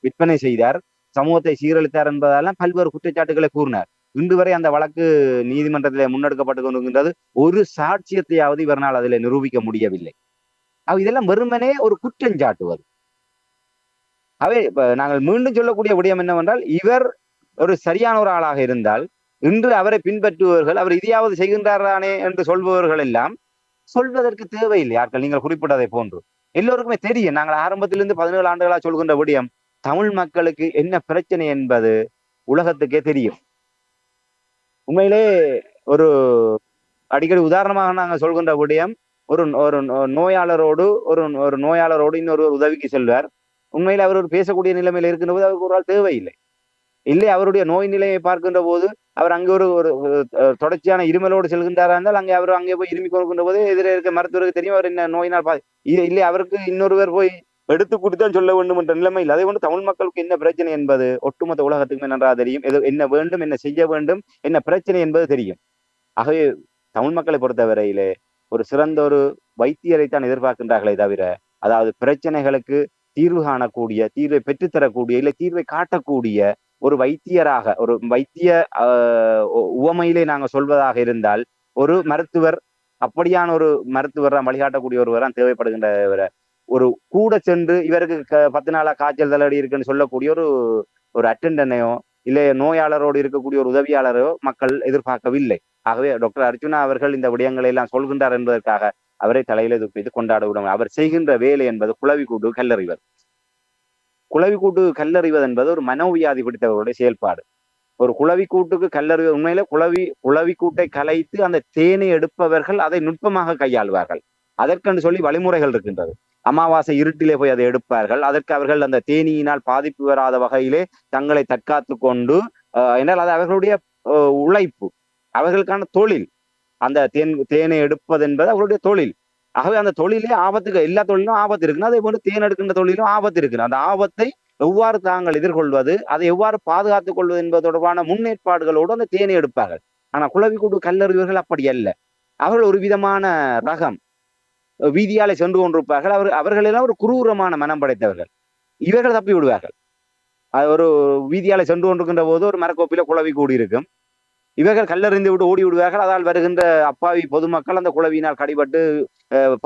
விற்பனை செய்தார், சமூகத்தை சீரழித்தார் என்பதெல்லாம் பல்வேறு குற்றச்சாட்டுகளை கூறினார். இன்று வரை அந்த வழக்கு நீதிமன்றத்தில் முன்னெடுக்கப்பட்டு கொண்டிருக்கின்றது. ஒரு சாட்சியத்தையாவது இவரால் அதில் நிரூபிக்க முடியவில்லை. இதெல்லாம் வெறுமனே ஒரு குற்றஞ்சாட்டுவது. நாங்கள் மீண்டும் சொல்லக்கூடிய விடயம் என்னவென்றால், இவர் ஒரு சரியான ஒரு ஆளாக இருந்தால் இன்று அவரை பின்பற்றுபவர்கள் அவர் இதையாவது செய்கின்றாரானே என்று சொல்பவர்கள் எல்லாம் சொல்வதற்கு தேவையில்லை. ஆட்கள் நீங்கள் குறிப்பிட்டதை போன்று எல்லோருக்குமே தெரியும். நாங்கள் ஆரம்பத்திலிருந்து 17 ஆண்டுகளா சொல்கின்ற விடயம் தமிழ் மக்களுக்கு என்ன பிரச்சனை என்பது உலகத்துக்கே தெரியும். உண்மையிலே ஒரு அடிக்கடி உதாரணமாக நாங்கள் சொல்கின்ற விடயம், ஒரு நோயாளரோடு ஒரு நோயாளரோடு இன்னொரு உதவிக்கு செல்வார். உண்மையில அவர் பேசக்கூடிய நிலைமையில இருக்கின்ற போது அவருக்கு ஒரு ஆள் தேவையில்லை. இல்லை அவருடைய நோய் நிலையை பார்க்கின்ற போது அவர் அங்கே ஒரு தொடர்ச்சியான இருமலோடு செல்கின்றாரா இருந்தால் அங்கே போய் இருமி கொடுக்கின்ற போது எதிரே இருக்க மருத்துவருக்கு தெரியும் அவர் என்ன நோயினால் இல்லை அவருக்கு இன்னொருவர் போய் எடுத்து கொடுத்தான் சொல்ல வேண்டும் என்ற நிலைமை இல்லை. அதே போன்று தமிழ் மக்களுக்கு என்ன பிரச்சனை என்பது ஒட்டுமொத்த உலகத்துக்குமே நன்றாக தெரியும். என்ன வேண்டும், என்ன செய்ய வேண்டும், என்ன பிரச்சனை என்பது தெரியும். ஆகவே தமிழ் மக்களை பொறுத்தவரையிலே ஒரு சிறந்த ஒரு வைத்தியரைத்தான் எதிர்பார்க்கின்றார்களே தவிர, அதாவது பிரச்சனைகளுக்கு தீர்வு காணக்கூடிய, தீர்வை பெற்றுத்தரக்கூடிய, இல்லை தீர்வை காட்டக்கூடிய ஒரு வைத்தியராக, ஒரு வைத்திய உவமையிலே நாங்க சொல்வதாக இருந்தால், ஒரு மருத்துவர், அப்படியான ஒரு மருத்துவர் வழிகாட்டக்கூடிய ஒருவர் தான் தேவைப்படுகின்ற. ஒரு கூட சென்று இவருக்கு 10 நாளா காய்ச்சல் தலைவலி இருக்குன்னு சொல்லக்கூடிய ஒரு ஒரு அட்டெண்டனையோ இல்லை நோயாளரோடு இருக்கக்கூடிய ஒரு உதவியாளரோ மக்கள் எதிர்பார்க்கவில்லை. ஆகவே டாக்டர் அர்ஜுனா அவர்கள் இந்த விடயங்களை எல்லாம் சொல்கின்றார் என்பதற்காக அவரை தலையில துப்பித்து கொண்டாட விடும். அவர் செய்கின்ற வேலை என்பது குளவி கூட்டு கல்லறிவது. குளவி கூட்டு கல்லறிவது என்பது ஒரு மனோவியாதி பிடித்தவர்களுடைய செயல்பாடு. ஒரு குளவி கூட்டுக்கு கல்லறிவது உண்மையில குளவி கூட்டை கலைத்து அந்த தேனை எடுப்பவர்கள் அதை நுட்பமாக கையாள்வார்கள். அதற்கென்று சொல்லி வழிமுறைகள் இருக்கின்றது. அமாவாசை இருட்டிலே போய் அதை எடுப்பார்கள். அதற்கு அவர்கள் அந்த தேனீயினால் பாதிப்பு வராத வகையிலே தங்களை தற்காத்து கொண்டு என்றால் அது அவர்களுடைய உழைப்பு, அவர்களுக்கான தொழில். அந்த தேனை எடுப்பது என்பது அவர்களுடைய தொழில். ஆகவே அந்த தொழிலே ஆபத்துக்கு, எல்லா தொழிலும் ஆபத்து இருக்குன்னு, அதே போல தேன் எடுக்கின்ற தொழிலும் ஆபத்து இருக்கு. அந்த ஆபத்தை எவ்வாறு தாங்கள் எதிர்கொள்வது, அதை எவ்வாறு பாதுகாத்துக் கொள்வது என்பது தொடர்பான முன்னேற்பாடுகளோடு அந்த தேனை எடுப்பார்கள். ஆனா குளவிக்கூடு கல்லறிவர்கள் அப்படி அல்ல. அவர்கள் ஒரு விதமான ரகம், வீதியாலே சென்று கொண்டிருப்பார்கள். அவர்கள் எல்லாம் ஒரு குரூரமான மனம் படைத்தவர்கள். இவர்கள் தப்பி விடுவார்கள். ஒரு வீதியாலே சென்று கொண்டிருக்கின்ற போது ஒரு மரக்கோப்பில குளவி கூடி இருக்கும். இவர்கள் கல்லறிந்து விட்டு ஓடி விடுவார்கள். அதால் வருகின்ற அப்பாவி பொதுமக்கள் அந்த குளவியினால் கடிபட்டு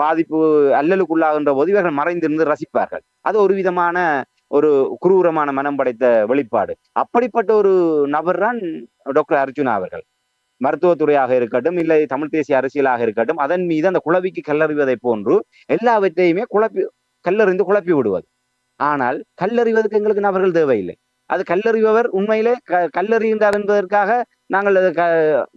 பாதிப்பு அல்லலுக்குள்ளாகின்ற போது இவர்கள் மறைந்திருந்து ரசிப்பார்கள். அது ஒரு விதமான ஒரு குரூரமான மனம் படைத்த வெளிப்பாடு. அப்படிப்பட்ட ஒரு நபர் தான் டாக்டர் அர்ஜுனா அவர்கள். மருத்துவத்துறையாக இருக்கட்டும், இல்லை தமிழ் தேசிய அரசியலாக இருக்கட்டும், அதன் மீது அந்த குளவிக்கு கல்லறிவதை போன்று எல்லாவற்றையுமே கல்லறிந்து குழப்பி விடுவது. ஆனால் கல்லறிவதற்கு எங்களுக்கு நபர்கள் தேவையில்லை. அது கல்லறிபவர் உண்மையிலே கல்லறிகின்றார் என்பதற்காக நாங்கள்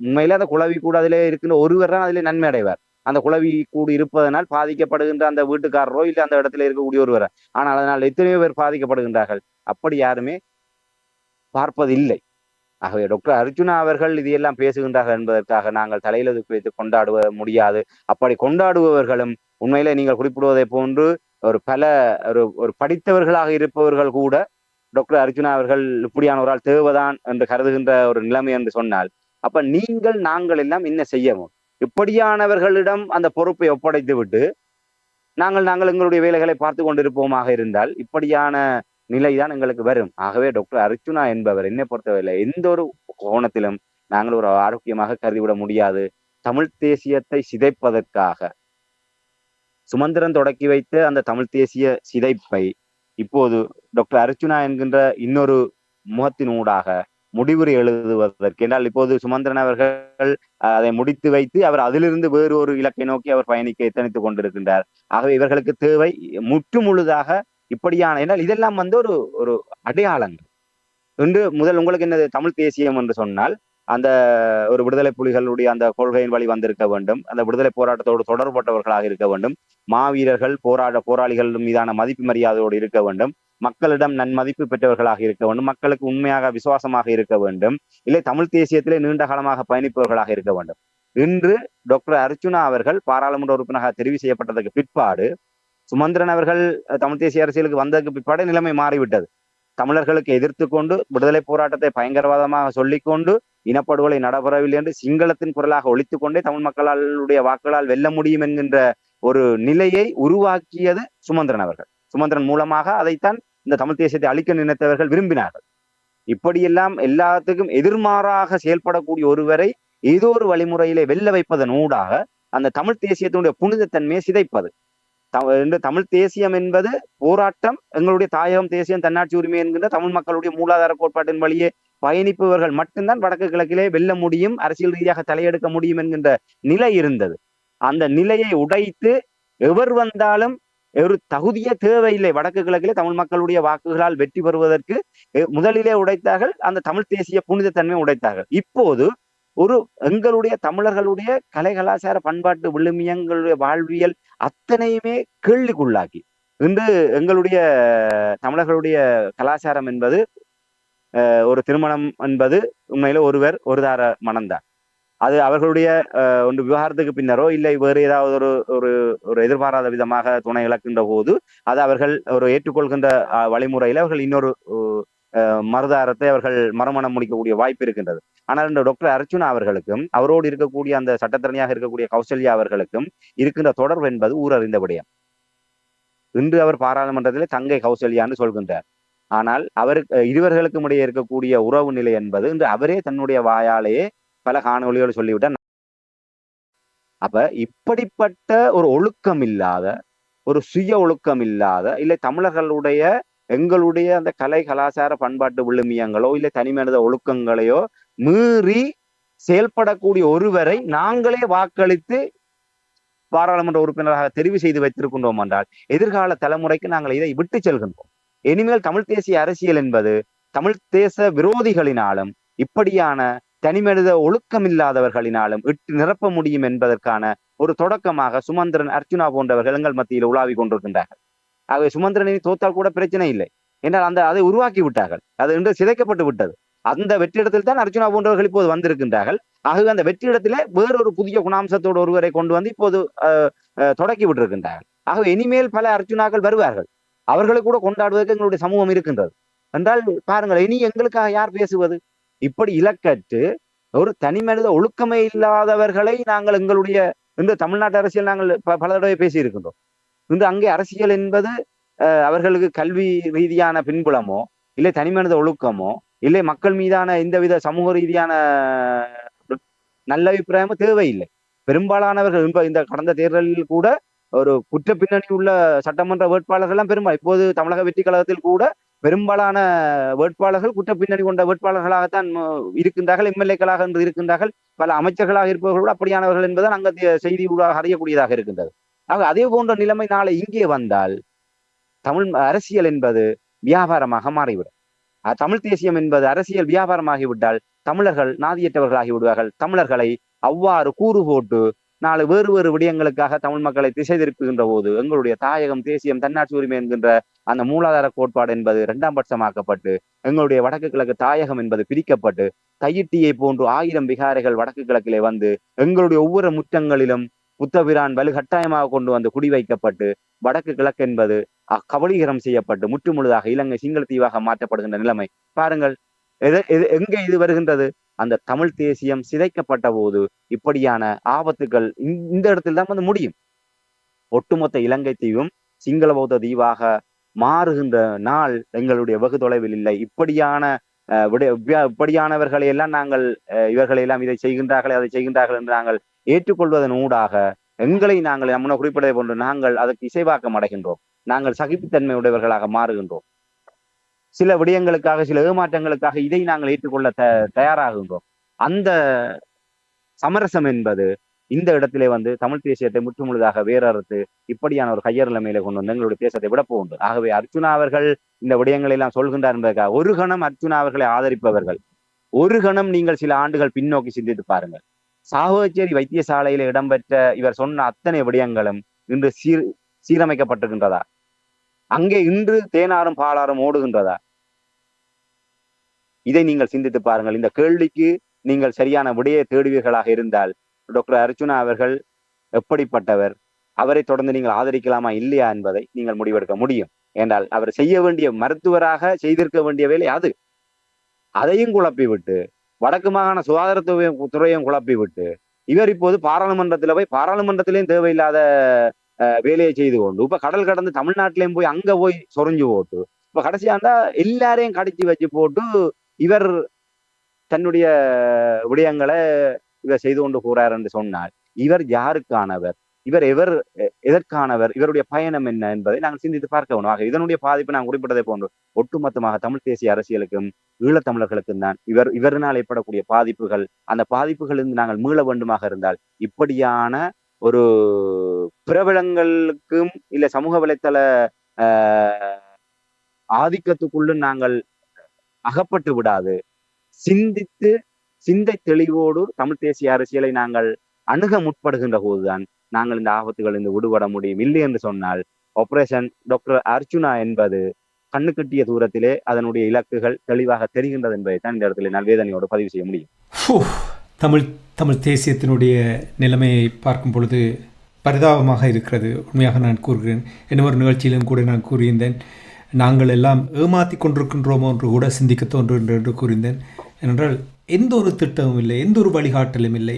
உண்மையிலே அந்த குளவி கூட அதிலே இருக்கின்ற ஒருவர் தான் அதிலே நன்மை அடைவார். அந்த குளவி கூடு இருப்பதனால் பாதிக்கப்படுகின்ற அந்த வீட்டுக்காரரோ இல்லை அந்த இடத்துல இருக்கக்கூடிய ஒருவர். ஆனால் அதனால் எத்தனையோ பேர் பாதிக்கப்படுகின்றார்கள். அப்படி யாருமே பார்ப்பதில்லை. ஆகவே டாக்டர் அர்ஜுனா அவர்கள் இதையெல்லாம் பேசுகின்றார்கள் என்பதற்காக நாங்கள் தலையில வைத்து கொண்டாடுவ முடியாது. அப்படி கொண்டாடுபவர்களும் உண்மையிலே நீங்கள் குறிப்பிடுவதை போன்று ஒரு படித்தவர்களாக இருப்பவர்கள் கூட டாக்டர் அர்ஜுனா அவர்கள் இப்படியான ஒரு ஆள் தேவைதான் என்று கருதுகின்ற ஒரு நிலைமை என்று சொன்னால், அப்ப நாங்கள் எல்லாம் என்ன செய்யவும்? இப்படியானவர்களிடம் அந்த பொறுப்பை ஒப்படைத்து விட்டு நாங்கள் எங்களுடைய வேலைகளை பார்த்து கொண்டிருப்போமாக இருந்தால் இப்படியான நிலைதான் எங்களுக்கு வரும். ஆகவே டாக்டர் அர்ஜுனா என்பவர் என்னை பொறுத்தவரை எந்த ஒரு கோணத்திலும் நாங்கள் ஒரு ஆரோக்கியமாக கருதிவிட முடியாது. தமிழ் தேசியத்தை சிதைப்பதற்காக சுமந்திரன் தொடக்கி வைத்த அந்த தமிழ் தேசிய சிதைப்பை இப்போது டாக்டர் அர்ஜுனா என்கின்ற இன்னொரு முகத்தினூடாக முடிவுரை எழுதுவதற்கு, என்றால் இப்போது சுமந்திரன் அவர்கள் அதை முடித்து வைத்து அவர் அதிலிருந்து வேறு ஒரு இலக்கை நோக்கி அவர் பயணிக்க எத்தனித்துக் கொண்டிருக்கின்றார். ஆகவே இவர்களுக்கு தேவை முற்று முழுதாக இப்படியான, என்றால் இதெல்லாம் ஒரு ஒரு அடையாளங்கள் என்று முதல் உங்களுக்கு என்ன தமிழ் தேசியம் என்று சொன்னால் அந்த ஒரு விடுதலை புலிகளுடைய அந்த கொள்கையின் வழி வந்திருக்க வேண்டும். அந்த விடுதலை போராட்டத்தோடு தொடர்பட்டவர்களாக இருக்க வேண்டும். மாவீரர்கள் போராளிகள் மீதான மதிப்பு மரியாதையோடு இருக்க வேண்டும். மக்களிடம் நன்மதிப்பு பெற்றவர்களாக இருக்க வேண்டும். மக்களுக்கு உண்மையாக விசுவாசமாக இருக்க வேண்டும். இல்லை தமிழ் தேசியத்திலே நீண்ட காலமாக பயணிப்பவர்களாக இருக்க வேண்டும். இன்று டாக்டர் அர்ஜுனா அவர்கள் பாராளுமன்ற உறுப்பினராக தெரிவு செய்யப்பட்டதற்கு பிற்பாடு, சுமந்திரன் அவர்கள் தமிழ் தேசிய அரசியலுக்கு வந்ததற்கு பிற்பாடு நிலைமை மாறிவிட்டது. தமிழர்களுக்கு எதிர்த்து கொண்டு விடுதலை போராட்டத்தை பயங்கரவாதமாக சொல்லிக்கொண்டு இனப்படுகொலை நடைபெறவில்லை என்று சிங்களத்தின் குரலாக ஒழித்துக் கொண்டே தமிழ் மக்களுடைய வாக்குகளால் வெல்ல முடியும் என்கின்ற ஒரு நிலையை உருவாக்கியது சுமந்திரன் அவர்கள். சுமந்திரன் மூலமாக அதைத்தான் இந்த தமிழ் தேசியத்தை அழிக்க நினைத்தவர்கள் விரும்பினார்கள். இப்படியெல்லாம் எல்லாத்துக்கும் எதிர்மாறாக செயல்படக்கூடிய ஒருவரை ஏதோ ஒரு வழிமுறையிலே வெல்ல வைப்பதன் ஊடாக அந்த தமிழ் தேசியத்தினுடைய புனிதத்தன்மையை சிதைப்பது. தமிழ் தேசியம் என்பது போராட்டம், எங்களுடைய தாயகம் தேசியம் தன்னாட்சி உரிமை என்கின்ற தமிழ் மக்களுடைய மூலாதார கோட்பாட்டின் வழியே பயணிப்பவர்கள் மட்டும்தான் வடக்கு கிழக்கிலே வெல்ல முடியும், அரசியல் ரீதியாக தலையெடுக்க முடியும் என்கின்ற நிலை இருந்தது. அந்த நிலையை உடைத்து எவர் வந்தாலும் ஒரு தகுதியே தேவையில்லை, வடக்கு கிழக்கிலே தமிழ் மக்களுடைய வாக்குகளால் வெற்றி பெறுவதற்கு முதலிலே உடைத்தார்கள். அந்த தமிழ் தேசிய புனிதத்தன்மை உடைத்தார்கள். இப்போது எங்களுடைய தமிழர்களுடைய கலை கலாச்சார பண்பாட்டு விழுமியங்களுடைய வாழ்வியல் அத்தனையுமே கேள்விக்குள்ளாக்கி இன்று எங்களுடைய தமிழர்களுடைய கலாச்சாரம் என்பது ஒரு திருமணம் என்பது உண்மையில ஒருவர் ஒரு தார மனம்தான். அது அவர்களுடைய ஒன்று விவகாரத்துக்கு பின்னரோ இல்லை வேறு ஏதாவது ஒரு ஒரு எதிர்பாராத விதமாக துணை இழக்கின்ற போது அது அவர்கள் ஒரு ஏற்றுக்கொள்கின்ற வழிமுறையில அவர்கள் இன்னொரு மருதாரத்தை அவர்கள் மறுமணம் முடிக்கக்கூடிய வாய்ப்பு இருக்கின்றது. ஆனால் இந்த டாக்டர் அர்ச்சுனா அவர்களுக்கும் அவரோடு இருக்கக்கூடிய அந்த சட்டத்தரணியாக இருக்கக்கூடிய கௌசல்யா அவர்களுக்கும் இருக்கின்ற தொடர்பு என்பது ஊரறிந்த விடயம். இன்று அவர் பாராளுமன்றத்திலே தங்கை கௌசல்யான்னு சொல்கின்றார். ஆனால் இருவர்களுக்கும் இடையே இருக்கக்கூடிய உறவு நிலை என்பது இன்று அவரே தன்னுடைய வாயாலேயே பல காணொலிகள் சொல்லிவிட்டார். அப்ப இப்படிப்பட்ட ஒரு ஒழுக்கம் இல்லாத, ஒரு சுய ஒழுக்கம் இல்லாத, இல்லை தமிழர்களுடைய எங்களுடைய அந்த கலை கலாச்சார பண்பாட்டு விழுமியங்களோ இல்லை தனிமனித ஒழுக்கங்களையோ மீறி செயல்படக்கூடிய ஒருவரை நாங்களே வாக்களித்து பாராளுமன்ற உறுப்பினராக தெரிவு செய்து வைத்திருக்கின்றோம் என்றால் எதிர்கால தலைமுறைக்கு நாங்கள் இதை விட்டு செல்கின்றோம். இனிமேல் தமிழ் தேசிய அரசியல் என்பது தமிழ் தேச விரோதிகளினாலும் இப்படியான தனிமனித ஒழுக்கம் இல்லாதவர்களினாலும் இட்டு நிரப்ப முடியும் என்பதற்கான ஒரு தொடக்கமாக சுமந்திரன், அர்ச்சுனா போன்றவர்கள் எங்கள் மத்தியில் உலாவி கொண்டிருக்கின்றார்கள். ஆகவே சுமந்திரனை தோத்தால் கூட பிரச்சனை இல்லை என்றால் அதை உருவாக்கி விட்டார்கள். அது இன்று சிதைக்கப்பட்டு விட்டது. அந்த வெற்றிடத்தில் தான் அர்ச்சுனா போன்றவர்கள் இப்போது வந்திருக்கின்றார்கள். ஆகவே அந்த வெற்றிடத்திலே வேறொரு புதிய குணாம்சத்தோடு ஒருவரை கொண்டு வந்து இப்போது தொடக்கி விட்டிருக்கின்றார்கள். ஆகவே இனிமேல் பல அர்ச்சுனாக்கள் வருவார்கள். அவர்களை கூட கொண்டாடுவதற்கு எங்களுடைய சமூகம் இருக்கின்றது என்றால் பாருங்கள், இனி எங்களுக்காக யார் பேசுவது? இப்படி இலக்கற்று ஒரு தனிமனித ஒழுக்கமே இல்லாதவர்களை நாங்கள் எங்களுடைய இந்த தமிழ்நாட்டு அரசியல் நாங்கள் பல தடவை பேசி இருக்கின்றோம். இன்று அங்கே அரசியல் என்பது அவர்களுக்கு கல்வி ரீதியான பின்புலமோ இல்லை தனிமனித ஒழுக்கமோ இல்லை மக்கள் மீதான எந்தவித சமூக ரீதியான நல்ல அபிப்பிராயமோ தேவையில்லை. பெரும்பாலானவர்கள் இந்த கடந்த தேர்தலில் கூட ஒரு குற்ற பின்னணி உள்ள சட்டமன்ற வேட்பாளர்கள் எல்லாம் பெரும்பாலும் இப்போது தமிழக வெற்றி கழகத்தில் கூட பெரும்பாலான வேட்பாளர்கள் குற்ற பின்னணி கொண்ட வேட்பாளர்களாகத்தான் இருக்கின்றார்கள். எம்எல்ஏக்களாக என்று இருக்கின்றார்கள். பல அமைச்சர்களாக இருப்பவர்கள் கூட அப்படியானவர்கள் என்பதுதான் அங்கத்திய செய்தி ஊடாக அறியக்கூடியதாக இருக்கின்றது. ஆக அதே போன்ற நிலைமை நாளை இங்கே வந்தால் தமிழ் அரசியல் என்பது வியாபாரமாக மாறிவிடும். தமிழ் தேசியம் என்பது அரசியல் வியாபாரமாகிவிட்டால் தமிழர்கள் நாதியற்றவர்களாகி விடுவார்கள். தமிழர்களை அவ்வாறு கூறு போட்டு நாலு வேறு வேறு விடயங்களுக்காக தமிழ் மக்களை திசை திருப்புகின்ற போது எங்களுடைய தாயகம், தேசியம், தன்னாட்சி உரிமை என்கின்ற அந்த மூலாதார கோட்பாடு என்பது இரண்டாம் பட்சமாக்கப்பட்டு எங்களுடைய வடக்கு கிழக்கு தாயகம் என்பது பிரிக்கப்பட்டு தையிட்டியை போன்று 1000 விகாரைகள் வடக்கு கிழக்கிலே வந்து எங்களுடைய ஒவ்வொரு முற்றங்களிலும் புத்தபிரான் வலுக்கட்டாயமாக கொண்டு வந்து குடி வைக்கப்பட்டு வடக்கு கிழக்கு என்பது கபலீகரம் செய்யப்பட்டு முற்றுமுழுதாக இலங்கை சிங்கள தீவாக மாற்றப்படுகின்ற நிலைமை பாருங்கள். எங்கே இது வருகின்றது? அந்த தமிழ் தேசியம் சிதைக்கப்பட்ட போது இப்படியான ஆபத்துகள் இந்த இடத்தில் தான் வந்து முடியும். ஒட்டுமொத்த இலங்கை தீவும் சிங்கள பௌத்த தீவாக மாறுகின்ற நாள் எங்களுடைய வெகு தொலைவில் இல்லை. இப்படியானவர்களை எல்லாம் நாங்கள் இவர்களை எல்லாம் இதை செய்கின்றார்கள் அதை செய்கின்றார்கள் என்று நாங்கள் ஏற்றுக்கொள்வதன் ஊடாக எங்களை நாங்கள் முன்ன குறிப்பிட்டதை போன்று நாங்கள் அதற்கு இசைவாக்கம் அடைகின்றோம். நாங்கள் சகிப்புத்தன்மை உடையவர்களாக மாறுகின்றோம். சில விடயங்களுக்காக, சில ஏமாற்றங்களுக்காக இதை நாங்கள் ஏற்றுக்கொள்ள தயாராகின்றோம். அந்த சமரசம் என்பது இந்த இடத்திலே வந்து தமிழ் தேசியத்தை முற்றுமுழுதாக வேறறுத்து இப்படியான ஒரு கையறு நிலைமையில கொண்டு வந்து எங்களுடைய தேசத்தை விட போகுது. ஆகவே அர்ச்சுனா அவர்கள் இந்த விடயங்களை எல்லாம் சொல்கின்றார் என்பதற்காக ஒரு கணம் அர்ச்சுனா அவர்களை ஆதரிப்பவர்கள் ஒரு கணம் நீங்கள் சில ஆண்டுகள் பின்னோக்கி சிந்தித்து பாருங்கள். சாவகச்சேரி வைத்தியசாலையில இடம்பெற்ற இவர் சொன்ன அத்தனை விடயங்களும் இன்று சீரமைக்கப்பட்டிருக்கின்றதா? அங்கே இன்று தேனாரும் பாலாரும் ஓடுகின்றதா? இதை நீங்கள் சிந்தித்து பாருங்கள். இந்த கேள்விக்கு நீங்கள் சரியான விடையை தேடுவீர்களாக இருந்தால் டாக்டர் அர்ச்சுனா அவர்கள் எப்படிப்பட்டவர், அவரை தொடர்ந்து நீங்கள் ஆதரிக்கலாமா இல்லையா என்பதை நீங்கள் முடிவெடுக்க முடியும். என்றால் அவர் செய்ய வேண்டிய மருத்துவராக செய்திருக்க வேண்டிய வேலை அது. அதையும் குழப்பி விட்டு வடக்கு மாகாண சுகாதாரத்துறையும் குழப்பி விட்டு இவர் இப்போது பாராளுமன்றத்தில் போய் பாராளுமன்றத்திலையும் தேவையில்லாத வேலையை செய்து கொண்டு இப்ப கடல் கடந்து தமிழ்நாட்டிலையும் போய் அங்க போய் சொரிஞ்சு போட்டு இப்ப கடைசியாண்டா எல்லாரையும் கடிச்சு வச்சு போட்டு இவர் தன்னுடைய விடயங்களை இவர் செய்து கொண்டு போறார் என்று சொன்னால் இவர் யாருக்கானவர், இவர் எதற்கானவர், இவருடைய பயணம் என்ன என்பதை நாங்கள் சிந்தித்து பார்க்க வேண்டும். ஆக இதனுடைய பாதிப்பு நான் குறிப்பிட்டதை போன்று ஒட்டுமொத்தமாக தமிழ் தேசிய அரசியலுக்கும் ஈழத்தமிழர்களுக்கும் தான் இவரினால் ஏற்படக்கூடிய பாதிப்புகள். அந்த பாதிப்புகளிலிருந்து நாங்கள் மீள வேண்டுமாக இருந்தால் இப்படியான ஒரு பிரபலங்களுக்கும் இல்ல சமூக வலைத்தள ஆதிக்கத்துக்குள்ளும் நாங்கள் அகப்பட்டு விடாது சிந்தித்து சிந்தை தெளிவோடு தமிழ் தேசிய அரசியலை நாங்கள் அணுக முற்படுகின்ற போதுதான் நாங்கள் இந்த ஆபத்துகள் இருந்து விடுபட முடியும். இல்லை என்று சொன்னால் ஆபரேஷன் டாக்டர் அர்ச்சுனா என்பது கண்ணு கட்டிய தூரத்திலே அதனுடைய இலக்குகள் தெளிவாக தெரிகின்றது என்பதை தான் இந்த இடத்துல நான் வேதனையோடு பதிவு செய்ய முடியும். தமிழ் தேசியத்தினுடைய நிலைமையை பார்க்கும் பொழுது பரிதாபமாக இருக்கிறது. உண்மையாக நான் கூறுகிறேன். இன்னொரு நிகழ்ச்சியிலும் கூட நான் கூறியிருந்தேன். நாங்கள் எல்லாம் ஏமாற்றி கொண்டிருக்கின்றோமோ என்று கூட சிந்திக்க தோன்றுகின்ற என்று கூறினேன். ஏனென்றால் எந்த ஒரு திட்டமும் இல்லை, எந்த ஒரு வழிகாட்டலும் இல்லை.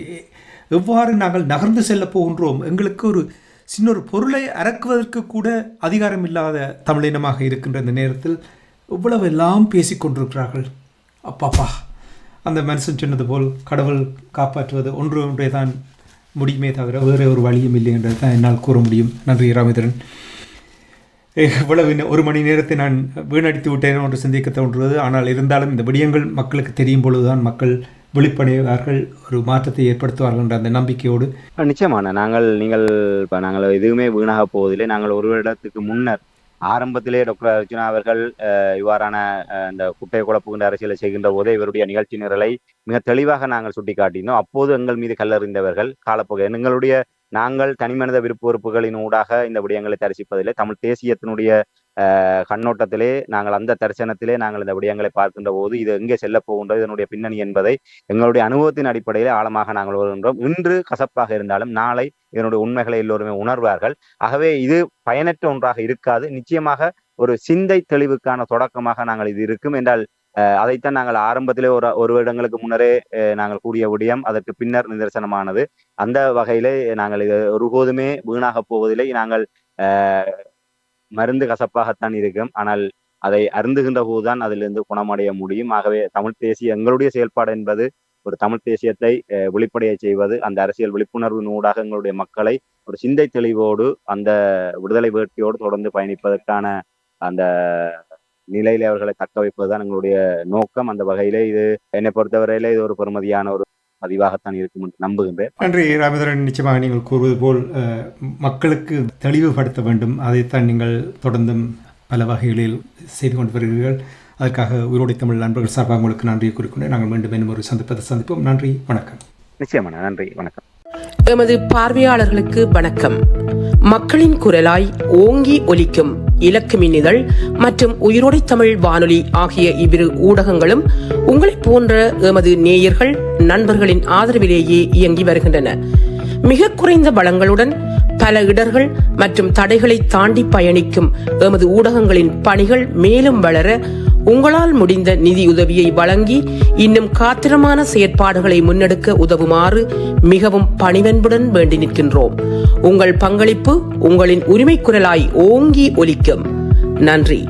எவ்வாறு நாங்கள் நகர்ந்து செல்ல போகின்றோம், எங்களுக்கு ஒரு சின்ன ஒரு பொருளை அறக்குவதற்கு கூட அதிகாரம் இல்லாத தமிழினமாக இருக்கின்ற இந்த நேரத்தில் இவ்வளவு எல்லாம் பேசிக்கொண்டிருக்கிறார்கள். அப்பாப்பா, அந்த மனுஷன் சொன்னது போல் கடவுள் காப்பாற்றுவது ஒன்றே தான் முடியுமே தவிர வேறு ஒரு வழியும் இல்லை என்றது தான் என்னால் கூற முடியும். நன்றி ராமேந்திரன். இவ்வளவு ஒரு மணி நேரத்தை நான் வீணடித்து விட்டேன் என்று சிந்திக்க தோன்றுவது. ஆனால் இருந்தாலும் இந்த விடயங்கள் மக்களுக்கு தெரியும் பொழுதுதான் மக்கள் விழிப்படைவார்கள், ஒரு மாற்றத்தை ஏற்படுத்துவார்கள் என்ற அந்த நம்பிக்கையோடு. நிச்சயமான நாங்கள் எதுவுமே வீணாக போவதில்லை. நாங்கள் ஒரு இடத்துக்கு முன்னர் ஆரம்பத்திலே டாக்டர் அர்ஜுனா அவர்கள் இவ்வாறான இந்த குட்டை குழப்புகின்ற அரசியலை செய்கின்ற போதே இவருடைய நிகழ்ச்சி நிரலை மிக தெளிவாக நாங்கள் சுட்டிக்காட்டினோம். அப்போது எங்கள் மீது கல்லறிந்தவர்கள் காலப்போக நாங்கள் தனிமனித விருப்ப வெறுப்புகளின் ஊடாக இந்த விடயங்களை தரிசிப்பதில்லை. தமிழ் தேசியத்தினுடைய கண்ணோட்டத்திலே நாங்கள் அந்த தரிசனத்திலே நாங்கள் இந்த விடயங்களை பார்க்கின்ற போது இது எங்கே செல்ல போகின்றது, இதனுடைய பின்னணி என்பதை எங்களுடைய அனுபவத்தின் அடிப்படையில் ஆழமாக நாங்கள் வருகின்றோம். இன்று கசப்பாக இருந்தாலும் நாளை இதனுடைய உண்மைகளை எல்லோருமே உணர்வார்கள். ஆகவே இது பயனற்ற ஒன்றாக இருக்காது. நிச்சயமாக ஒரு சிந்தை தெளிவுக்கான தொடக்கமாக நாங்கள் இது இருக்கும் என்றால் அதைத்தான் நாங்கள் ஆரம்பத்திலே ஒரு வருடங்களுக்கு முன்னரே நாங்கள் கூறிய விடயம் அதற்கு பின்னர் நிதர்சனமானது. அந்த வகையிலே நாங்கள் இது ஒருபோதுமே வீணாக போவதில்லை. நாங்கள் மருந்து கசப்பாகத்தான் இருக்கும், ஆனால் அதை அருந்துகின்ற போதுதான் அதிலிருந்து குணமடைய முடியும். ஆகவே தமிழ் தேசிய எங்களுடைய செயல்பாடு என்பது ஒரு தமிழ் தேசியத்தை வெளிப்படைய செய்வது, அந்த அரசியல் விழிப்புணர்வின் ஊடாக எங்களுடைய மக்களை ஒரு சிந்தை தெளிவோடு அந்த விடுதலை வேட்கையோடு தொடர்ந்து பயணிப்பதற்கான அந்த நிலையிலே அவர்களை தக்க வைப்பதுதான் எங்களுடைய நோக்கம். அந்த வகையிலே இது என்னை பொறுத்தவரையிலே இது ஒரு பெருமதியான ஒரு பதிவாகத்தான் இருக்கும் என்று நம்புகின்றேன். நன்றி ராமேந்திரன். நிச்சயமாக நீங்கள் கூறுவது போல் மக்களுக்கு தெளிவுபடுத்த வேண்டும். அதைத்தான் நீங்கள் தொடர்ந்தும் பல வகைகளில் செய்து கொண்டு வருகிறீர்கள். அதற்காக உயிரோடை தமிழ் நண்பர்கள் சார்பாக உங்களுக்கு நன்றியை குறிக்கொண்டு நாங்கள் மீண்டும் ஒரு சந்திப்போம். நன்றி, வணக்கம். நிச்சயமான நன்றி, வணக்கம். எமது பார்வையாளர்களுக்கு வணக்கம். மக்களின் குரலாய் ஓங்கி ஒலிக்கும் இலக்கு மின்னிதழ் மற்றும் உயிரோடை தமிழ் வானொலி ஆகிய இவ்விரு ஊடகங்களும் உங்களைப் போன்ற எமது நேயர்கள் நண்பர்களின் ஆதரவிலேயே இயங்கி வருகின்றன. மிக குறைந்த வளங்களுடன் பல இடர்கள் மற்றும் தடைகளை தாண்டி பயணிக்கும் எமது ஊடகங்களின் பணிகள் மேலும் வளர உங்களால் முடிந்த நிதியுதவியை வழங்கி இன்னும் காத்திரமான செயற்பாடுகளை முன்னெடுக்க உதவுமாறு மிகவும் பணிவன்புடன் வேண்டி நிற்கின்றோம். உங்கள் பங்களிப்பு உங்களின் உரிமை குரலாய் ஓங்கி ஒலிக்கும். நன்றி.